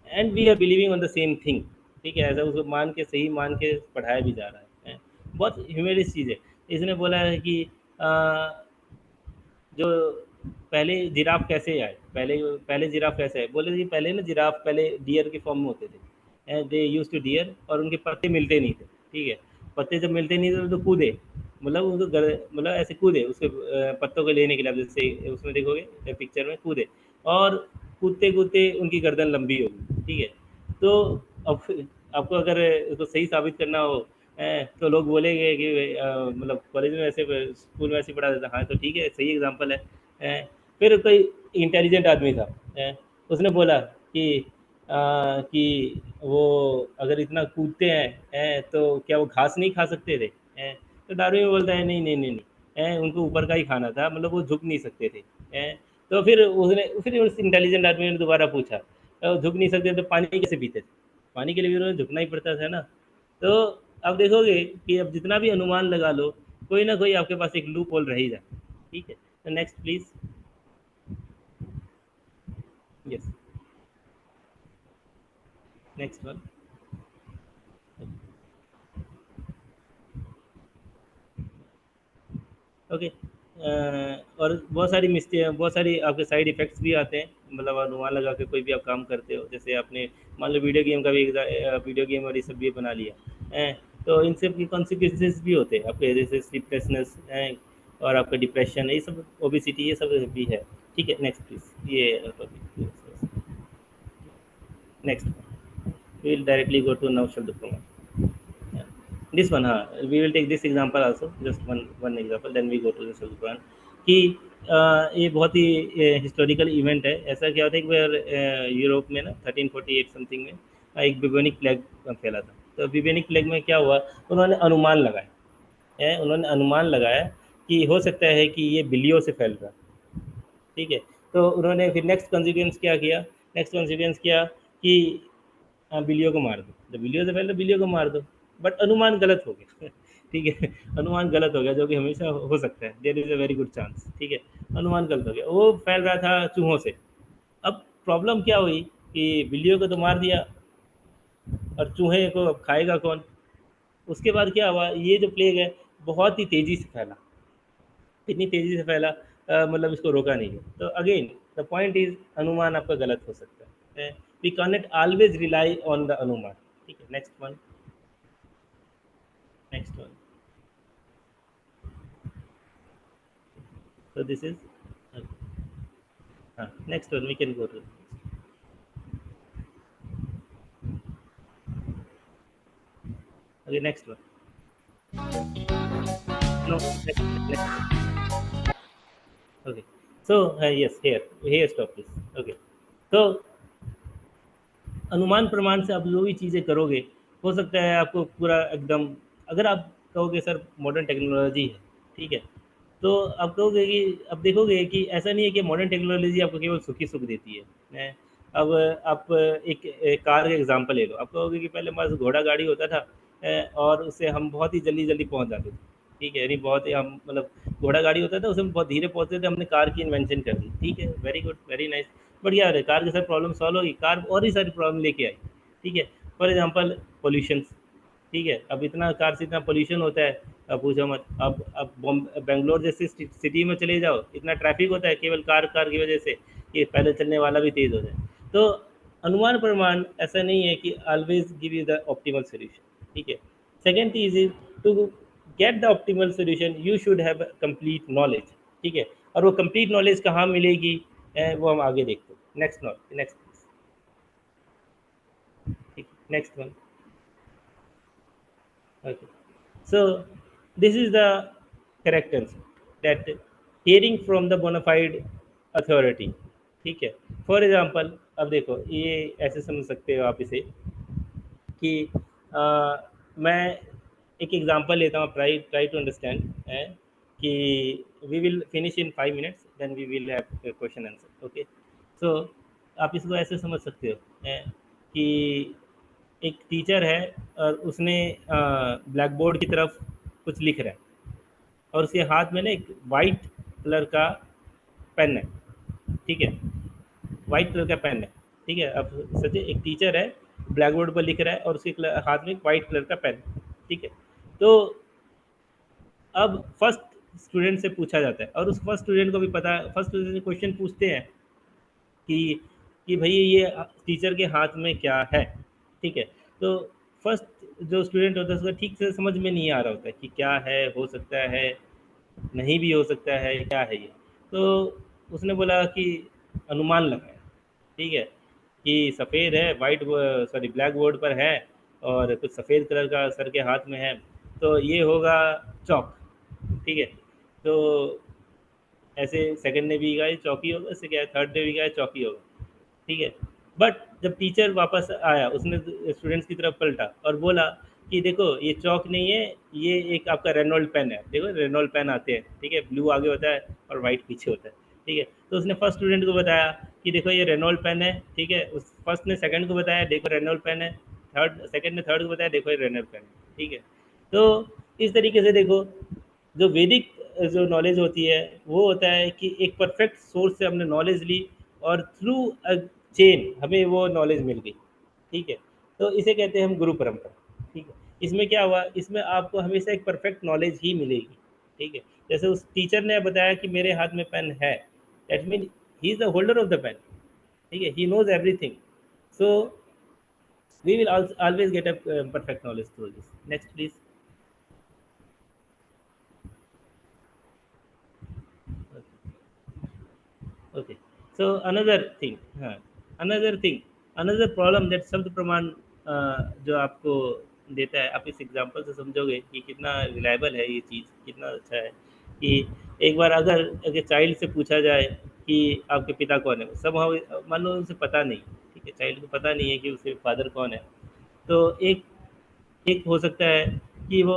and we are believing on the same thing, ठीक है। ऐसा उसको सही मान के पढ़ाया भी जा रहा है। बहुत ह्यूमेरिस चीज़ है। इसने बोला है कि जो पहले जिराफ कैसे आए, पहले पहले जिराफ कैसे आए, बोले कि पहले ना जिराफ पहले डियर के फॉर्म में होते थे, दे यूज टू डियर, और उनके पत्ते मिलते नहीं थे, ठीक है। पत्ते जब मिलते नहीं थे तो कूदे, मतलब उनको मतलब ऐसे कूदे उसके पत्तों को लेने के लिए। जैसे उसमें देखोगे पिक्चर में, कूदे, और कूदते कूदते उनकी गर्दन लंबी होगी, ठीक है। तो अब आपको अगर उसको सही साबित करना हो, तो लोग बोलेंगे कि मतलब कॉलेज में ऐसे, स्कूल में ऐसे पढ़ा देता, हाँ तो ठीक है, सही एग्जांपल है। फिर कोई इंटेलिजेंट आदमी था, उसने बोला कि वो अगर इतना कूदते हैं तो क्या वो घास नहीं खा सकते थे। तो डार्विन बोलता है नहीं नहीं नहीं नहीं, उनको ऊपर का ही खाना था, मतलब वो झुक नहीं सकते थे। तो फिर उस इंटेलिजेंट आदमी ने दोबारा पूछा, झुक नहीं सकते तो पानी कैसे पीते थे? पानी के लिए भी उन्हें झुकना ही पड़ता था ना। तो अब देखोगे कि अब जितना भी अनुमान लगा लो, कोई ना कोई आपके पास एक लूप होल रह ही जाता है, ठीक है। तो next please, yes, next one. Okay, और बहुत सारी आपके साइड इफ़ेक्ट्स भी आते हैं, मतलब अनुमान लगा के कोई भी आप काम करते हो। जैसे आपने मान लो वीडियो गेम का भी वीडियो गेम और ये सब भी बना लिया है, तो इन सब के कॉन्सिक्वेंसेस भी होते हैं आपके, जैसे स्लीपलेसनेस है और आपका डिप्रेशन, ये सब, ओबेसिटी, ये सब भी है, ठीक है। नेक्स्ट प्लीज, ये next we will directly go to नव शब्द प्रमाण। दिस वन, हाँ, we will take this example also, just one example, then we go to the शब्द प्रमाण। कि ये बहुत ही हिस्टोरिकल इवेंट है। ऐसा क्या होता है कि यूरोप में ना 1348 समथिंग में एक बिबोनिक प्लेग फैला था, तो ब्यूबेनिक प्लेग में क्या हुआ, उन्होंने अनुमान लगाया कि हो सकता है कि ये बिल्लियों से फैल रहा, ठीक है। तो उन्होंने फिर नेक्स्ट कॉन्सिक्वेंस किया कि बिल्लियों को मार दो, जब बिल्लियों से पहले बिल्लियों को मार दो, बट अनुमान गलत हो गया ठीक है, अनुमान गलत हो गया, जो कि हमेशा हो सकता है, there is a very good chance, ठीक है। अनुमान गलत हो गया, वो फैल रहा था चूहों से। अब प्रॉब्लम क्या हुई कि बिल्लियों को तो मार दिया, और चूहे को अब खाएगा कौन। उसके बाद क्या हुआ, ये जो प्लेग है बहुत ही तेज़ी से फैला, इतनी तेज़ी से फैला, मतलब इसको रोका नहीं गया। तो अगेन द पॉइंट इज, अनुमान आपका गलत हो सकता है, we can not always rely on the अनुमान, ठीक है। Next one. So this is next one, we can go to. Okay, next one. No, next. Okay, so yes, here stop this. Okay, so अनुमान प्रमाण से आप जो भी चीज़ें करोगे, हो सकता है आपको पूरा एकदम, अगर आप कहोगे सर मॉडर्न टेक्नोलॉजी है, ठीक है, तो आप कहोगे कि, अब देखोगे कि ऐसा नहीं है कि मॉडर्न टेक्नोलॉजी आपको केवल सुख ही सुख देती है। अब आप एक कार का एग्जांपल ले लो, आप कहोगे कि पहले हमारे पास घोड़ा गाड़ी होता था, और उससे हम बहुत ही जल्दी जल्दी पहुंच जाते थे, ठीक है, यानी बहुत ही हम, मतलब घोड़ा गाड़ी होता था उससे हम बहुत धीरे पहुंचते थे, हमने कार की इन्वेंशन कर दी, ठीक है, वेरी गुड, वेरी नाइस, बढ़िया है, कार के साथ प्रॉब्लम सॉल्व होगी, कार और ही सारी प्रॉब्लम लेके आई, ठीक है। फॉर एग्जांपल पोल्यूशन, ठीक है, अब इतना कार से इतना पोल्यूशन होता है, अब पूछो मत। अब बेंगलोर जैसे सिटी में चले जाओ, इतना ट्रैफिक होता है केवल कार की वजह से, कि पैदल चलने वाला भी तेज़ हो जाए। तो अनुमान प्रमाण ऐसा नहीं है कि always give you the optimal solution, ठीक है। सेकेंड चीज is, to get the optimal solution you should have complete knowledge, ठीक है, और वो कंप्लीट नॉलेज कहाँ मिलेगी, वो हम आगे देखते हैं। Next one. Okay. So this is the characters that hearing from the bona fide authority, ठीक है। फॉर एग्जाम्पल, अब देखो ये ऐसे समझ सकते हो आप इसे कि मैं एक एग्जांपल लेता हूँ, ट्राई टू अंडरस्टैंड, है कि we will finish in 5 minutes, then we will have question answer, okay. सो आप इसको ऐसे समझ सकते हो, है कि एक टीचर है और उसने ब्लैक बोर्ड की तरफ कुछ लिख रहा है, और उसके हाथ में ना एक वाइट कलर का पेन है, ठीक है, वाइट कलर का पेन है, ठीक है। अब सोचिए एक टीचर है, ब्लैक बोर्ड पर लिख रहा है और उसके हाथ में एक वाइट कलर का पेन, ठीक है। तो अब फर्स्ट स्टूडेंट से पूछा जाता है, और उस फर्स्ट स्टूडेंट को भी पता है, फर्स्ट स्टूडेंट से क्वेश्चन पूछते हैं कि भाई ये टीचर के हाथ में क्या है, ठीक है। तो फर्स्ट जो स्टूडेंट होता है उसको ठीक से समझ में नहीं आ रहा होता है कि क्या है, हो सकता है, नहीं भी हो सकता है, क्या है ये। तो उसने बोला कि अनुमान लगाया, ठीक है, कि सफ़ेद है, ब्लैक बोर्ड पर है, और कुछ सफ़ेद कलर का सर के हाथ में है, तो ये होगा चौक, ठीक है। तो ऐसे सेकंड ने भी कहा चौकी होगा, इससे क्या है, थर्ड ने भी कहा चौकी होगा, ठीक है। बट जब टीचर वापस आया, उसने स्टूडेंट्स की तरफ पलटा और बोला कि देखो ये चौक नहीं है, ये एक आपका रेनॉल्ड पेन है, देखो रेनॉल्ड पेन आते हैं, ठीक है, ब्लू आगे होता है और वाइट पीछे होता है, ठीक है। तो उसने फर्स्ट स्टूडेंट को बताया कि देखो ये रेनॉल्ड पेन है, ठीक है, उस फर्स्ट ने सेकंड को बताया देखो रेनॉल्ड पेन है, सेकंड ने थर्ड को बताया देखो ये रेनॉल्ड पेन है, ठीक है। तो इस तरीके से देखो, जो वैदिक जो नॉलेज होती है वो होता है कि एक परफेक्ट सोर्स से हमने नॉलेज ली, और थ्रू अ चेन हमें वो नॉलेज मिल गई, ठीक है। तो इसे कहते हैं हम गुरु परंपरा, ठीक है। इसमें क्या हुआ, इसमें आपको हमेशा एक परफेक्ट नॉलेज ही मिलेगी, ठीक है। जैसे उस टीचर ने बताया कि मेरे हाथ में पेन है, that mean he is the holder of the pen, ठीक है, he knows everything. So we will always get a perfect knowledge through this. Next please. Okay, so another problem that शब्द प्रमाण जो आपको देता है, आप इस एग्जांपल से समझोगे कि कितना रिलायबल है ये चीज़, कितना अच्छा है कि एक बार अगर चाइल्ड से पूछा जाए कि आपके पिता कौन है, सब मान लो उसे पता नहीं, ठीक है, चाइल्ड को पता नहीं है कि उसके फादर कौन है, तो एक एक हो सकता है कि वो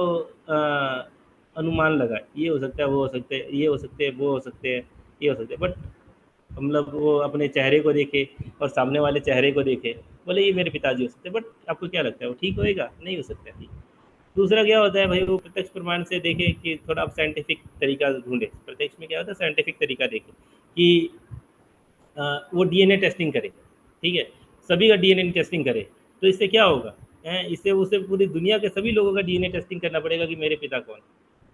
अनुमान लगाए, ये हो सकता है, वो हो सकते हैं, ये हो सकते हैं, वो हो सकते हैं, ये हो सकते हैं, बट मतलब वो अपने चेहरे को देखे और सामने वाले चेहरे को देखे, बोले ये मेरे पिताजी हो सकते हैं, बट आपको क्या लगता है वो ठीक होएगा? नहीं हो सकता ठीक। दूसरा क्या होता है भाई, वो प्रत्यक्ष प्रमाण से देखे कि थोड़ा आप साइंटिफिक तरीका ढूंढे। प्रत्यक्ष में क्या होता है, साइंटिफिक तरीका देखे कि वो डीएनए टेस्टिंग करे, ठीक है, सभी का डीएनए टेस्टिंग करे। तो इससे क्या होगा, इससे उसे पूरी दुनिया के सभी लोगों का डीएनए टेस्टिंग करना पड़ेगा कि मेरे पिता कौन है,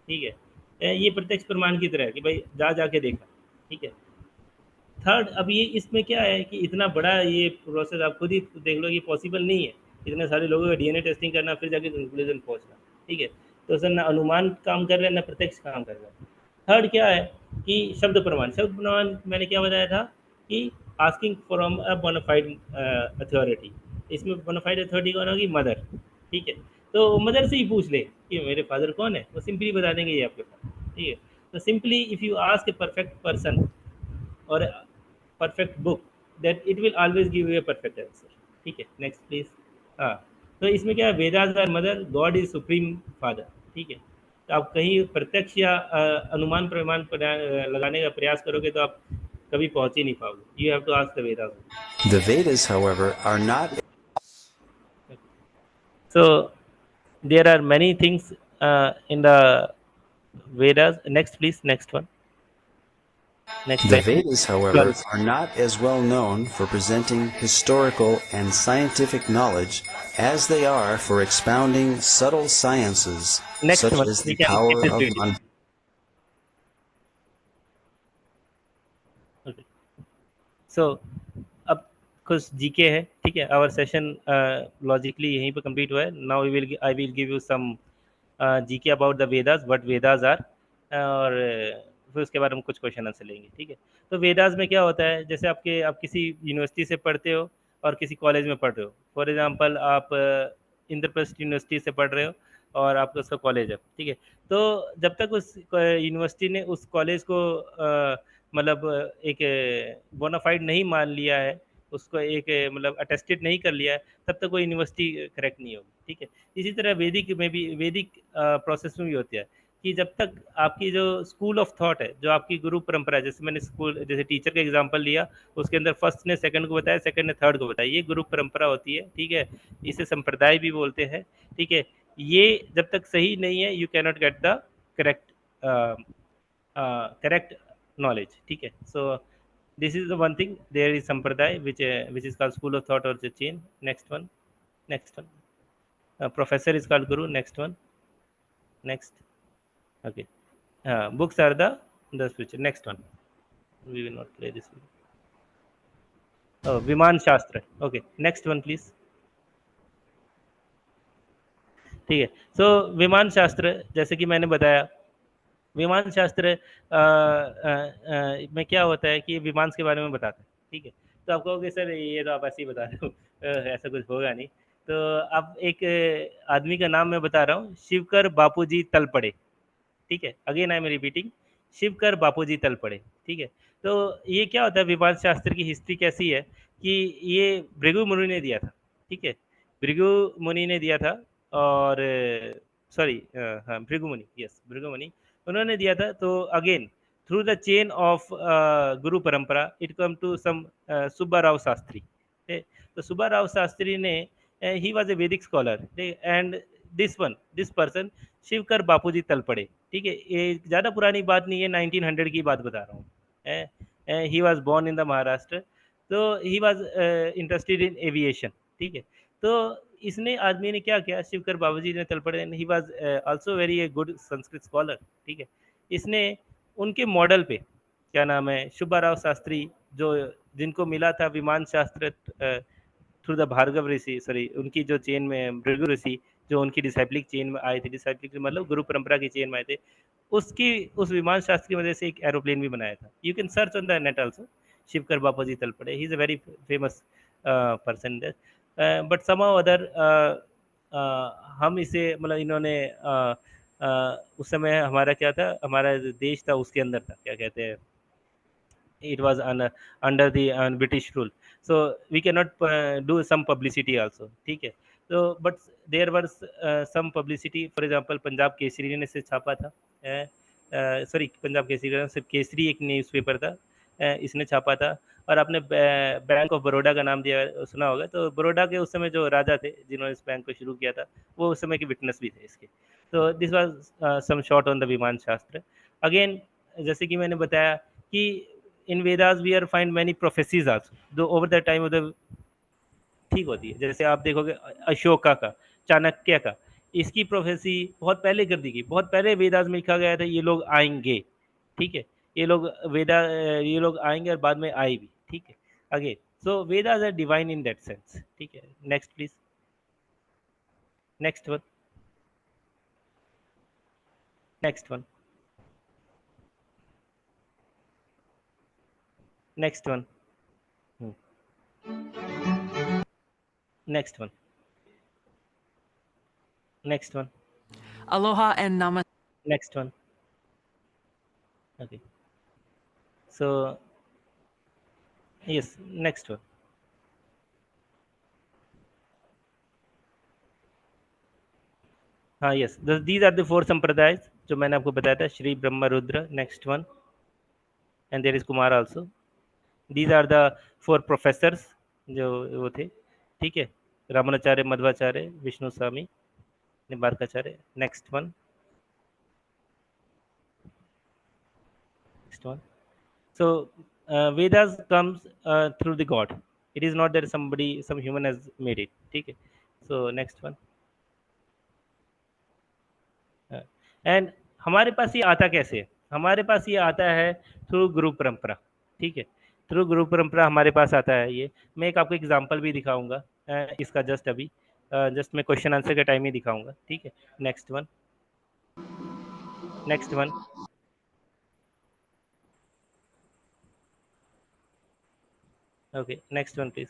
ठीक है। ये प्रत्यक्ष प्रमाण की तरह है कि भाई जा जाके देखा, ठीक है। थर्ड, अब ये इसमें क्या है कि इतना बड़ा ये प्रोसेस आप खुद ही देख लो कि पॉसिबल नहीं है इतने सारे लोगों का डीएनए टेस्टिंग करना फिर जाके कंक्लूजन पहुंचना, ठीक है। तो सर ना अनुमान काम कर रहे हैं ना प्रत्यक्ष काम कर रहे हैं। थर्ड क्या है कि शब्द प्रमाण। शब्द प्रमाण मैंने क्या बताया था कि asking from a bona fide authority. इसमें बोनाफाइड अथॉरिटी कौन होगी, मदर, ठीक है। तो मदर से ही पूछ ले कि मेरे फादर कौन है, वो सिंपली बता देंगे ये आपके पास, ठीक है। तो simply if you ask a perfect person और perfect book, that it will always give you a perfect answer, ठीक है। Next please. हाँ, तो इसमें क्या है, Vedas are mother, God is supreme father, ठीक है। तो आप कहीं प्रत्यक्ष या अनुमान प्रमाण लगाने का प्रयास करोगे तो आप कभी पहुंच ही नहीं पाओगे। You have to ask the Vedas. The Vedas, however, are not. So there are many things in the Vedas. Next please, next one. Next The slide. Vedas, however, are not as well known for presenting historical and scientific knowledge as they are for expounding subtle sciences Next such one. as We the can power skip this of video. Okay. So अब कुछ GK है, ठीक है। Our session logically यहीं पे complete हुआ है। Now I will give you some GK about the Vedas, what Vedas are, और फिर उसके बाद हम कुछ क्वेश्चन आंसर लेंगे, ठीक है। तो वेदास में क्या होता है, जैसे आप किसी यूनिवर्सिटी से पढ़ते हो और किसी कॉलेज में पढ़ रहे हो। फॉर एग्जांपल आप इंद्रप्रस्थ यूनिवर्सिटी से पढ़ रहे हो और आपका उसका कॉलेज है, ठीक है। तो जब तक उस यूनिवर्सिटी ने उस कॉलेज को मतलब एक बोनाफाइड नहीं मान लिया है, उसको एक मतलब अटेस्टेड नहीं कर लिया है, तब तक वो यूनिवर्सिटी करेक्ट नहीं होगी, ठीक है। इसी तरह वैदिक में भी, वैदिक प्रोसेस में भी होता है कि जब तक आपकी जो स्कूल ऑफ थॉट है, जो आपकी गुरु परंपरा है, जैसे मैंने स्कूल जैसे टीचर का एग्जांपल लिया, उसके अंदर फर्स्ट ने सेकंड को बताया, सेकंड ने थर्ड को बताया, ये गुरु परंपरा होती है, ठीक है। इसे संप्रदाय भी बोलते हैं, ठीक है। ये जब तक सही नहीं है, you cannot get the correct correct knowledge, ठीक है। So this is the one thing, there is sampradaya which is called school of thought or the chain. Next one. Professor is called guru. Next one. Next. Okay. Books are the future. Next one. We will not play this video. Oh, viman shastra. Okay, next one please. ठीक है। सो विमान शास्त्र, जैसे कि मैंने बताया, विमान शास्त्र में क्या होता है कि विमान के बारे में बताता है, ठीक है। तो आप कहोगे सर ये तो आप ऐसे ही बता रहे हो, ऐसा कुछ होगा नहीं। तो अब एक आदमी का नाम मैं बता रहा हूँ, शिवकर बापूजी तलपड़े, ठीक है। Again I am repeating, Shivkar Bapuji Talpade, ठीक है। तो ये क्या होता है, विमान शास्त्र की हिस्ट्री कैसी है कि ये भृगु मुनि ने दिया था, ठीक है। भृगु मुनि ने दिया था, और सॉरी हाँ भृगु मुनि, यस भृगु मुनि, उन्होंने दिया था। तो again through the chain of guru parampara it come to some Subba Rao Shastri, तो सुब्बा राव शास्त्री ने, he was a Vedic scholar, and this person Shivkar Bapuji Talpade, ठीक है। ये ज़्यादा पुरानी बात नहीं है, 1900 की बात बता रहा हूँ। He was born in the Maharashtra, तो he was interested in aviation, ठीक है। तो इसने आदमी ने क्या किया, शिवकर बाबूजी ने Talpade, he was also very a good Sanskrit scholar, ठीक है। इसने उनके मॉडल पे, क्या नाम है, सुब्बा राव शास्त्री, जो जिनको मिला था Vimana Shastra through the Bhargava Rishi, sorry उनकी जो चेन में भृगु ऋषि, जो उनकी डिसाइप्लिक चेन में आए थे, डिसाइप्लिक मतलब गुरु परंपरा की चेन में आए थे, उसकी उस विमान शास्त्र की वजह से एक एरोप्लेन भी बनाया था। You can search on the net also, Shivkar Bapuji Talpade, he is a very famous person, but somehow other हम इसे मतलब इन्होंने उस समय हमारा क्या था, हमारा देश था उसके अंदर था, क्या कहते हैं, it was under the British rule, so we cannot do some publicity also, ठीक है। तो but there were some publicity, for example Punjab Kesari ने इसे छापा था, सॉरी पंजाब केसरी का सिर्फ केसरी एक न्यूज़पेपर था, इसने छापा था। और आपने बैंक ऑफ बड़ौदा का नाम दिया सुना होगा, तो बड़ौदा के उस समय जो राजा थे जिन्होंने इस बैंक को शुरू किया था, वो उस समय के विटनेस भी थे इसके। तो this was some shot on the Vimana Shastra. Again जैसे कि मैंने बताया कि in Vedas we are find many prophecies also though over the time of the, ठीक होती है। जैसे आप देखोगे अशोका का, चाणक्य का, इसकी प्रोफेसी बहुत पहले कर दी गई, बहुत पहले वेदास में लिखा गया था ये लोग आएंगे, ठीक है, ये लोग ये लोग आएंगे और बाद में आए भी, ठीक है। Again so Vedas are divine in that sense, ठीक है। Next please, next one, next one, next one, next one, next one, Aloha and namaste. next one. Okay, so yes, next one. हाँ yes, these are the four sampradayas जो मैंने आपको बताया था, Shri Brahma Rudra, next one, and there is Kumar also. These are the four professors जो वो थे, ठीक है, Ramanucharya, Madhvacharya, Vishnu Swami, Nimbarkacharya. Next one, next one. So Vedas comes through the God. It is not that somebody, some human has made it. ठीक है. So next one. And हमारे पास ये आता कैसे है? हमारे पास ये आता है थ्रू गुरु परंपरा, ठीक है। थ्रू गुरु परंपरा हमारे पास आता है ये। मैं एक आपको एग्जांपल भी दिखाऊंगा इसका, जस्ट अभी जस्ट मैं क्वेश्चन आंसर का टाइम ही दिखाऊंगा, ठीक है। Next one, next one, okay, next one please.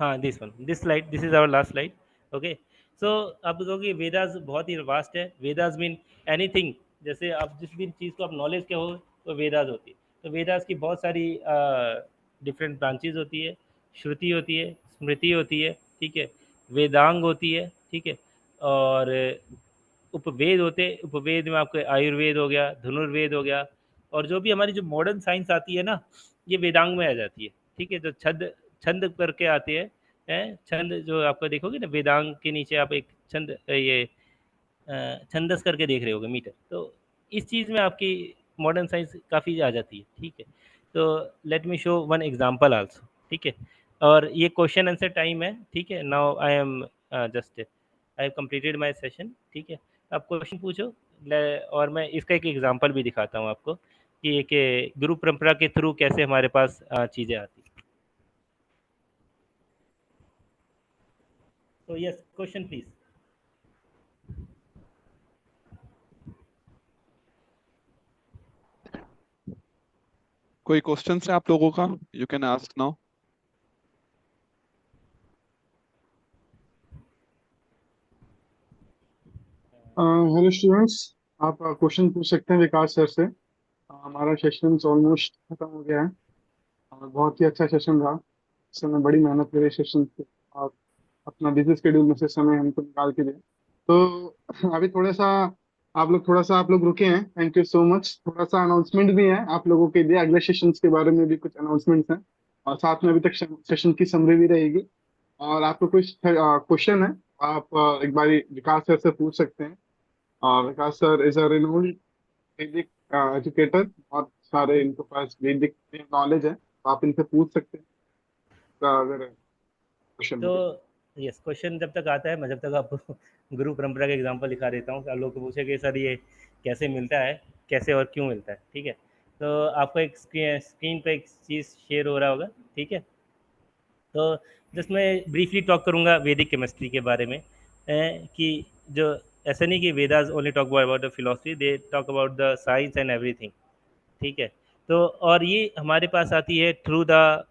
हाँ this one, this slide, this is our last slide. Okay, सो आप कहोगे वेदास बहुत ही वास्ट है। वेदास मीन एनीथिंग, जैसे आप जिस भी चीज़ को आप नॉलेज के हो तो वेदास होती है। तो वेदास की बहुत सारी डिफरेंट ब्रांचेज होती है, श्रुति होती है, स्मृति होती है, ठीक है, वेदांग होती है, ठीक है, और उपवेद होते हैं। उपवेद में आपको आयुर्वेद हो गया, धनुर्वेद हो गया, और जो भी हमारी जो मॉडर्न साइंस आती है ना, ये वेदांग में आ जाती है, ठीक है। जो छंद छंद करके आते हैं, छंद जो आपको देखोगे ना, वेदांग के नीचे आप एक छंद ये छंदस करके देख रहे होगे मीटर, तो इस चीज़ में आपकी मॉडर्न साइंस काफ़ी आ जाती है, ठीक है। तो let me show one example also, ठीक है। और ये क्वेश्चन आंसर टाइम है, ठीक है। Now I am just I have completed my session, ठीक है। आप क्वेश्चन पूछो, और मैं इसका एक एग्जांपल भी दिखाता हूँ आपको कि एक गुरु परंपरा के थ्रू कैसे हमारे पास चीज़ें आती हैं। तो यस, क्वेश्चन प्लीज। कोई क्वेश्चन है आप लोगों का? You can ask now. Hello students, आप क्वेश्चन पूछ सकते हैं विकास सर से। हमारा सेशन ऑलमोस्ट खत्म हो गया है और बहुत ही अच्छा सेशन रहा। इस समय बड़ी मेहनत करे सेशन पे और अपना बिजी शेड्यूल में से समय हमको निकाल के दिया। तो अभी आप लोग रुके हैं, थैंक यू सो मच। थोड़ा सा अनाउंसमेंट भी है आप लोगों के लिए, अगले सेशंस के बारे में भी कुछ अनाउंसमेंट्स हैं, और साथ में अभी तक सेशन की समरी भी रहेगी। और आपको कुछ क्वेश्चन है, आप एक बार विकास सर से पूछ सकते हैं। विकास सर इज अ रिनोल्ड वैदिक एजुकेटर, और सारे इनके पास वैदिक नॉलेज है, तो आप इनसे पूछ सकते हैं अगर क्वेश्चन तो यस, क्वेश्चन जब तक आता है, मैं जब तक आपको गुरु परंपरा का एग्जांपल दिखा देता हूँ। आप लोग को पूछे सर ये कैसे मिलता है, कैसे और क्यों मिलता है, ठीक है। तो आपको एक स्क्रीन पे एक चीज़ शेयर हो रहा होगा, ठीक है। तो जस्ट मैं ब्रीफली टॉक करूँगा वैदिक केमिस्ट्री के बारे में, कि जो ऐसा नहीं कि Vedas only talk about the philosophy, they talk about the science and everything, ठीक है। तो और ये हमारे पास आती है through the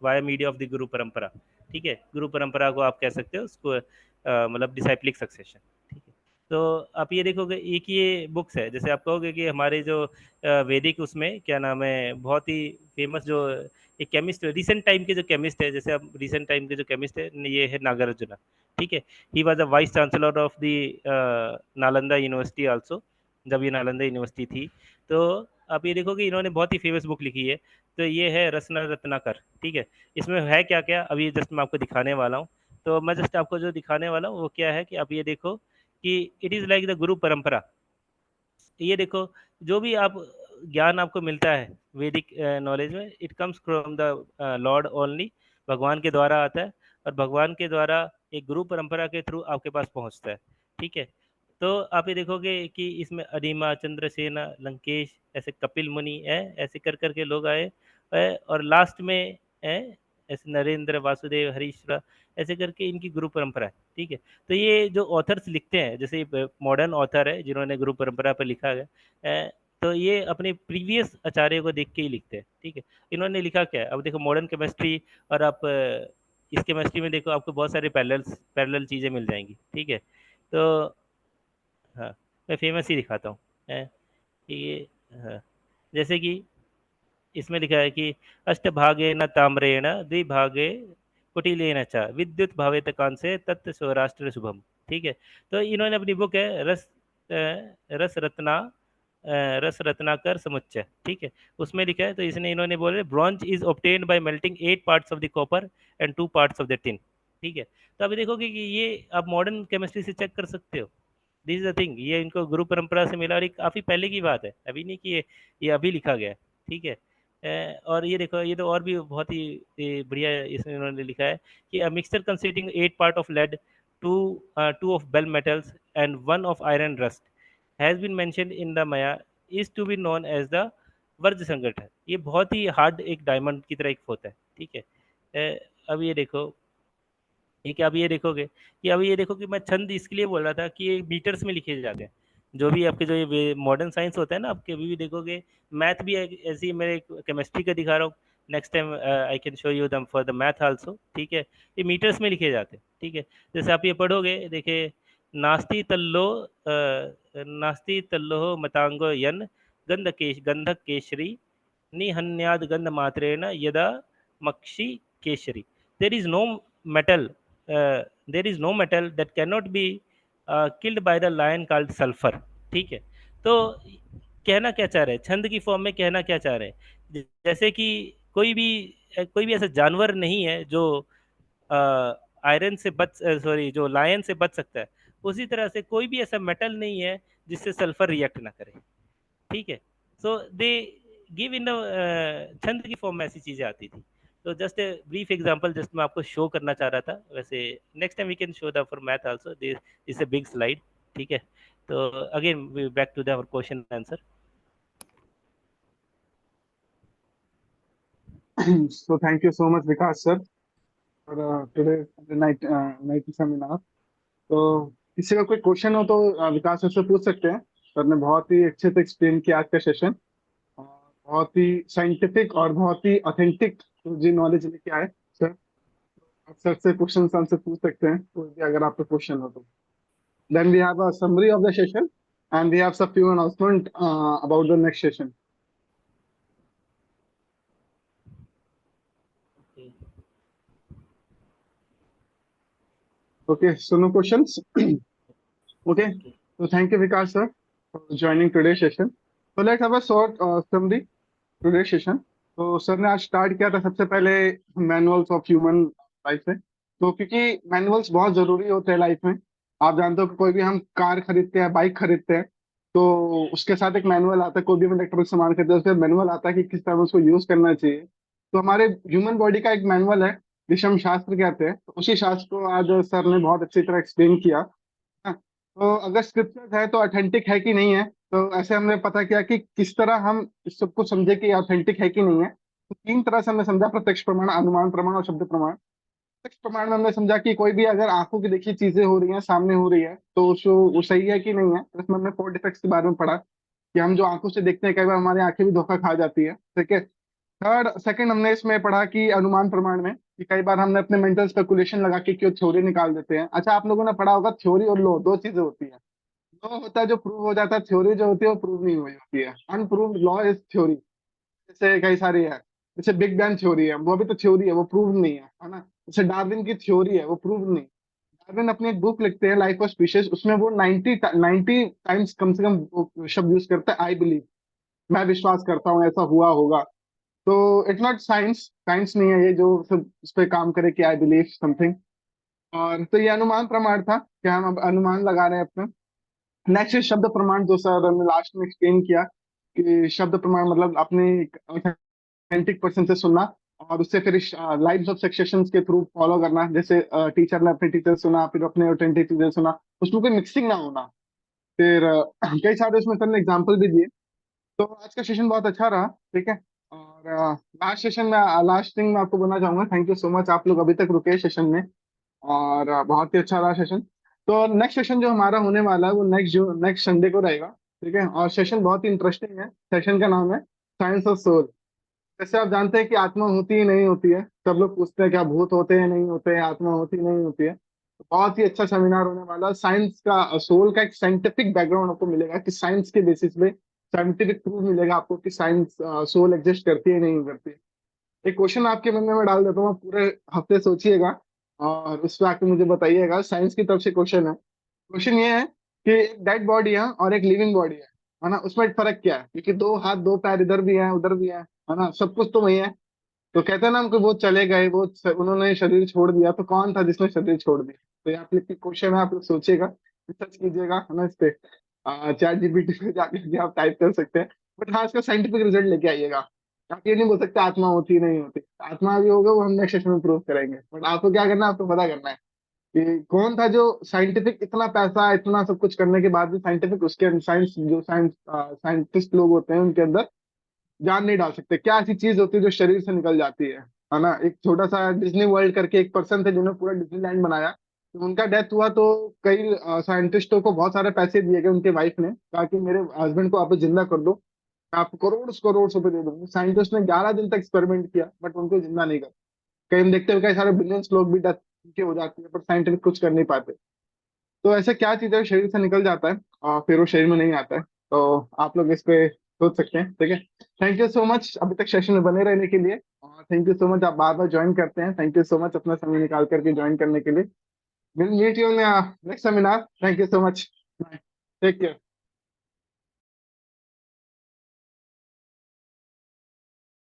via media of the गुरु परंपरा, ठीक है। गुरु परंपरा को आप कह सकते हो उसको मतलब डिसाइप्लिक सक्सेशन, ठीक है। तो आप ये देखोगे एक ये बुक्स है, जैसे आप कहोगे कि हमारे जो वैदिक उसमें क्या नाम है, बहुत ही फेमस जो एक केमिस्ट रिसेंट टाइम के जो केमिस्ट है, जैसे अब रिसेंट टाइम के जो केमिस्ट है ये है नागार्जुना, ठीक है। He was the vice chancellor of the Nalanda university also, जब ये नालंदा यूनिवर्सिटी थी। तो आप ये देखोगे इन्होंने बहुत ही फेमस बुक लिखी है, तो ये है रत्ना रत्नाकर, ठीक है। इसमें है क्या क्या अभी जस्ट मैं आपको दिखाने वाला हूँ। तो मैं जस्ट आपको जो दिखाने वाला हूँ वो क्या है कि आप ये देखो कि इट इज़ लाइक द गुरु परंपरा। ये देखो जो भी आप ज्ञान आपको मिलता है वैदिक नॉलेज में, it comes from the Lord only, भगवान के द्वारा आता है, और भगवान के द्वारा एक गुरु परंपरा के थ्रू आपके पास पहुंचता है, ठीक है। तो आप ये देखोगे कि इसमें अरिमा, चंद्रसेना, लंकेश, ऐसे कपिल मुनि है, ऐसे कर करके लोग आए, और लास्ट में है ऐसे नरेंद्र, वासुदेव, हरीश्वरा, ऐसे करके इनकी गुरु परंपरा है, ठीक है। तो ये जो ऑथर्स लिखते हैं, जैसे मॉडर्न ऑथर है जिन्होंने गुरु परंपरा पर लिखा है, तो ये अपने प्रीवियस आचार्य को देख के ही लिखते हैं, ठीक है। इन्होंने लिखा क्या है, अब देखो मॉडर्न केमिस्ट्री, और आप इस केमिस्ट्री में देखो आपको बहुत सारे पैरेलल चीज़ें मिल जाएंगी, ठीक है। तो हाँ, मैं फेमस ही दिखाता हूँ, कि ये, हाँ, जैसे कि इसमें लिखा है कि अष्टभागेन ताम्रेण द्विभागे कुटिलेन च विद्युत भावेत कांसे तत् स्वराष्ट्र शुभम, ठीक है। तो इन्होंने अपनी बुक है रस रत्ना रस रत्नाकर समुच्चय, ठीक है, उसमें लिखा है। तो इसने इन्होंने बोले bronze is obtained by melting 8 parts of the copper and 2 parts of the tin, ठीक है। तो अभी देखोगे कि ये आप मॉडर्न केमिस्ट्री से चेक कर सकते हो, दिस इज द थिंग, ये इनको गुरु परंपरा से मिला, और ये काफ़ी पहले की बात है, अभी नहीं कि ये अभी लिखा गया है, ठीक है। और ये देखो ये तो और भी बहुत ही बढ़िया इसमें इन्होंने लिखा है कि a mixture consisting 8 part of lead, two two of bell metals and 1 of iron rust has been mentioned in the Maya is to be known as the वर्ज संगठन। ये बहुत ही हार्ड एक डायमंड की तरह एक होता है, ठीक है। अब ये देखो, ठीक है। अब ये देखोगे कि अभी ये देखो कि मैं छंद इसके लिए बोल रहा था कि ये मीटर्स में लिखे जाते हैं, जो भी आपके जो ये मॉडर्न साइंस होता है ना, आपके अभी भी देखोगे मैथ भी ऐसे ही, मेरे केमिस्ट्री का दिखा रहा हूँ, next time I can show you them for the math also, ठीक है। ये मीटर्स में लिखे जाते हैं, ठीक है। जैसे आप ये पढ़ोगे, देखिए नास्ति तल्लो नास्ति तल्लो मतांगो यन गंधक केशरी निहन्याद गंध मात्रेण यदा मक्षी केशरी, there is no metal there is no metal that can not be killed by the lion called sulphur, ठीक है। तो कहना क्या चाह रहे हैं, छंद की फॉर्म में कहना क्या चाह रहे हैं, जैसे कि कोई भी ऐसा जानवर नहीं है जो आयरन से बच सॉरी जो लायन से बच सकता है, उसी तरह से कोई भी ऐसा मेटल नहीं है जिससे सल्फर रिएक्ट ना करे, ठीक है। सो दे गिव इन छंद की फॉर्म में ऐसी चीज़ें आती थी। तो just a brief example just मैं आपको शो करना चाह रहा था, वैसे next time we can show the for math also, this is a big slide, ठीक है। तो again back to the our question answer. So thank you so much, Vikas sir, for today's night seminar. तो किसी का कोई question हो तो विकास sir से पूछ सकते हैं। सर ने बहुत ही अच्छे से एक्सप्लेन किया आज का सेशन, बहुत ही साइंटिफिक और बहुत ही ऑथेंटिक जी नॉलेज लेके आए सर। आप सर से क्वेश्चन आंसर पूछ सकते हैं कोई भी अगर आपका क्वेश्चन हो तो। Then we have a summary of the session and we have some few announcement about the next session. Okay, so no questions. Okay, so thank you, Vikas sir, for joining today's session. So let's have a short summary today's session. तो sir ने आज start किया था सबसे पहले manuals of human life से। तो क्योंकि मैनुअल्स बहुत जरूरी होते हैं लाइफ में, आप जानते हो कि कोई भी हम कार खरीदते हैं, बाइक खरीदते हैं, तो उसके साथ एक मैनुअल आता है। कोई भी हम इलेक्ट्रॉनिक सामान खरीदते हैं उसके मैनुअल आता है कि किस तरह उसको यूज करना चाहिए। तो हमारे ह्यूमन बॉडी का एक मैनुअल है जिसे हम शास्त्र कहते हैं। तो उसी शास्त्र को आज सर ने बहुत अच्छी तरह एक्सप्लेन किया। हाँ, तो अगर स्क्रिप्चर है तो ऑथेंटिक है कि नहीं है, तो ऐसे हमने पता किया कि किस तरह हम इस सबको समझे कि ऑथेंटिक है कि नहीं है। तो 3 तरह से हमने समझा, प्रत्यक्ष प्रमाण, अनुमान प्रमाण और शब्द प्रमाण। प्रत्यक्ष प्रमाण में हमने समझा कि कोई भी अगर आंखों की देखी चीजें हो रही हैं, सामने हो रही है, तो उसको वो सही है कि नहीं है। तो इसमें हमने 4 डिफेक्ट्स के बारे में पढ़ा कि हम जो आंखों से देखते हैं कई बार हमारी आंखें भी धोखा खा जाती है, ठीक है। सेकंड हमने इसमें पढ़ा कि अनुमान प्रमाण में कि कई बार हमने अपने मेंटल स्पेकुलेशन लगा के क्यों थ्योरी निकाल देते हैं। अच्छा, आप लोगों ने पढ़ा होगा थ्योरी और लॉ 2 चीजें होती है। लॉ होता है जो प्रूव हो जाता है, थ्योरी जो होती है वो प्रूव नहीं हुई होती है। Unproved law is theory. जैसे कई सारी है, जैसे बिग बैंग थ्योरी है, वो भी तो थ्योरी है, वो प्रूव नहीं है ना। जैसे डार्विन की थ्योरी है, वो प्रूव नहीं। डार्विन अपनी एक बुक लिखते हैं लाइफ ऑफ स्पीशीज, उसमें वो 90 टाइम्स कम से कम वो शब्द यूज करता है आई बिलीव, मैं विश्वास करता हूँ ऐसा हुआ होगा। तो इट्स नॉट साइंस, साइंस नहीं है ये जो सब उस पर काम करे कि आई बिलीव समथिंग। और तो ये अनुमान प्रमाण था कि हम अब अनुमान लगा रहे हैं अपना। नेक्स्ट शब्द प्रमाण, जो सर ने लास्ट में एक्सप्लेन किया कि शब्द प्रमाण मतलब अपने ऑथेंटिक पर्सन से सुनना और उससे फिर लाइव्स ऑफ सक्सेशंस के थ्रू फॉलो करना। जैसे टीचर ने अपने टीचर सुना, फिर अपने ऑथेंटिक टीचर सुना, उसमें कोई मिक्सिंग ना होना। फिर कई सारे उसमें सर ने एग्जाम्पल भी दिए। तो आज का सेशन बहुत अच्छा रहा, ठीक है। और लास्ट सेशन में, लास्ट थिंग मैं आपको बोलना चाहूंगा, थैंक यू सो मच आप लोग अभी तक रुके सेशन में। और बहुत ही अच्छा रहा सेशन। तो नेक्स्ट सेशन जो हमारा होने वाला है वो नेक्स्ट संडे को रहेगा, ठीक है। और सेशन बहुत ही इंटरेस्टिंग है। सेशन का नाम है साइंस ऑफ सोल। जैसे आप जानते हैं कि आत्मा होती ही नहीं होती है, सब लोग पूछते हैं क्या भूत होते हैं नहीं होते हैं, आत्मा होती नहीं होती है। तो बहुत ही अच्छा सेमिनार होने वाला है। साइंस का, सोल का एक साइंटिफिक बैकग्राउंड आपको मिलेगा कि साइंस के बेसिस पे साइंटिफिक प्रूफ मिलेगा आपको कि साइंस, सोल एग्जिस्ट करती है नहीं करती है। एक क्वेश्चन आपके मन में मैं डाल देता हूँ, आप पूरे हफ्ते सोचिएगा और उस पर आके मुझे बताइएगा। साइंस की तरफ से क्वेश्चन है। क्वेश्चन ये है कि एक डेड बॉडी है और एक लिविंग बॉडी है ना, उसमें फर्क क्या है? क्योंकि दो हाथ दो पैर इधर भी है उधर भी है ना, सब कुछ तो वही है। तो कहते हैं ना हमको, वो चले गए, उन्होंने शरीर छोड़ दिया, तो कौन था जिसने शरीर छोड़ दिया? तो ये आप लोग की क्वेश्चन है, आप लोग सोचिएगा, रिसर्च कीजिएगा है ना इस पे। चैट जीपीटी पे जाकर के आप टाइप कर सकते हैं। बट हाँ, इसका साइंटिफिक रिजल्ट लेके आइएगा। आप ये नहीं बोल सकते आत्मा होती नहीं होती, आत्मा भी होगा वो हम नेक्स्ट सेशन में प्रूव करेंगे। बट आपको क्या करना है, आपको पता करना है कि कौन था जो साइंटिफिक, इतना पैसा इतना सब कुछ करने के बाद भी साइंटिफिक, उसके साइंस जो साइंटिस्ट लोग होते हैं उनके अंदर जान नहीं डाल सकते। क्या ऐसी चीज होती है जो शरीर से निकल जाती है ना। एक छोटा सा डिज्नी वर्ल्ड करके एक पर्सन थे जिन्होंने पूरा डिज्नीलैंड बनाया, तो उनका डेथ हुआ तो कई साइंटिस्टों को बहुत सारे पैसे दिए गए। उनके वाइफ ने कहा कि मेरे हस्बैंड को आप जिंदा कर दो, मैं आपको करोड़ करोड़ रुपए दे दूंगी। साइंटिस्ट ने 11 दिन तक एक्सपेरिमेंट किया बट उनको जिंदा नहीं कर। कई हम देखते हैं कई सारे बिलियंस लोग भी डेथ के हो जाती है, पर साइंटिफिक कुछ कर नहीं पाते। तो ऐसे क्या चीज है शरीर से निकल जाता है और फिर वो शरीर में नहीं आता है? तो आप लोग इस पे सोच सकते हैं, ठीक है। थैंक यू सो मच अभी तक सेशन में बने रहने के लिए, और थैंक यू सो मच आप बार बार ज्वाइन करते हैं। थैंक यू सो मच अपना समय निकाल करके ज्वाइन करने के लिए। Will meet you in next seminar. Thank you so much, take care.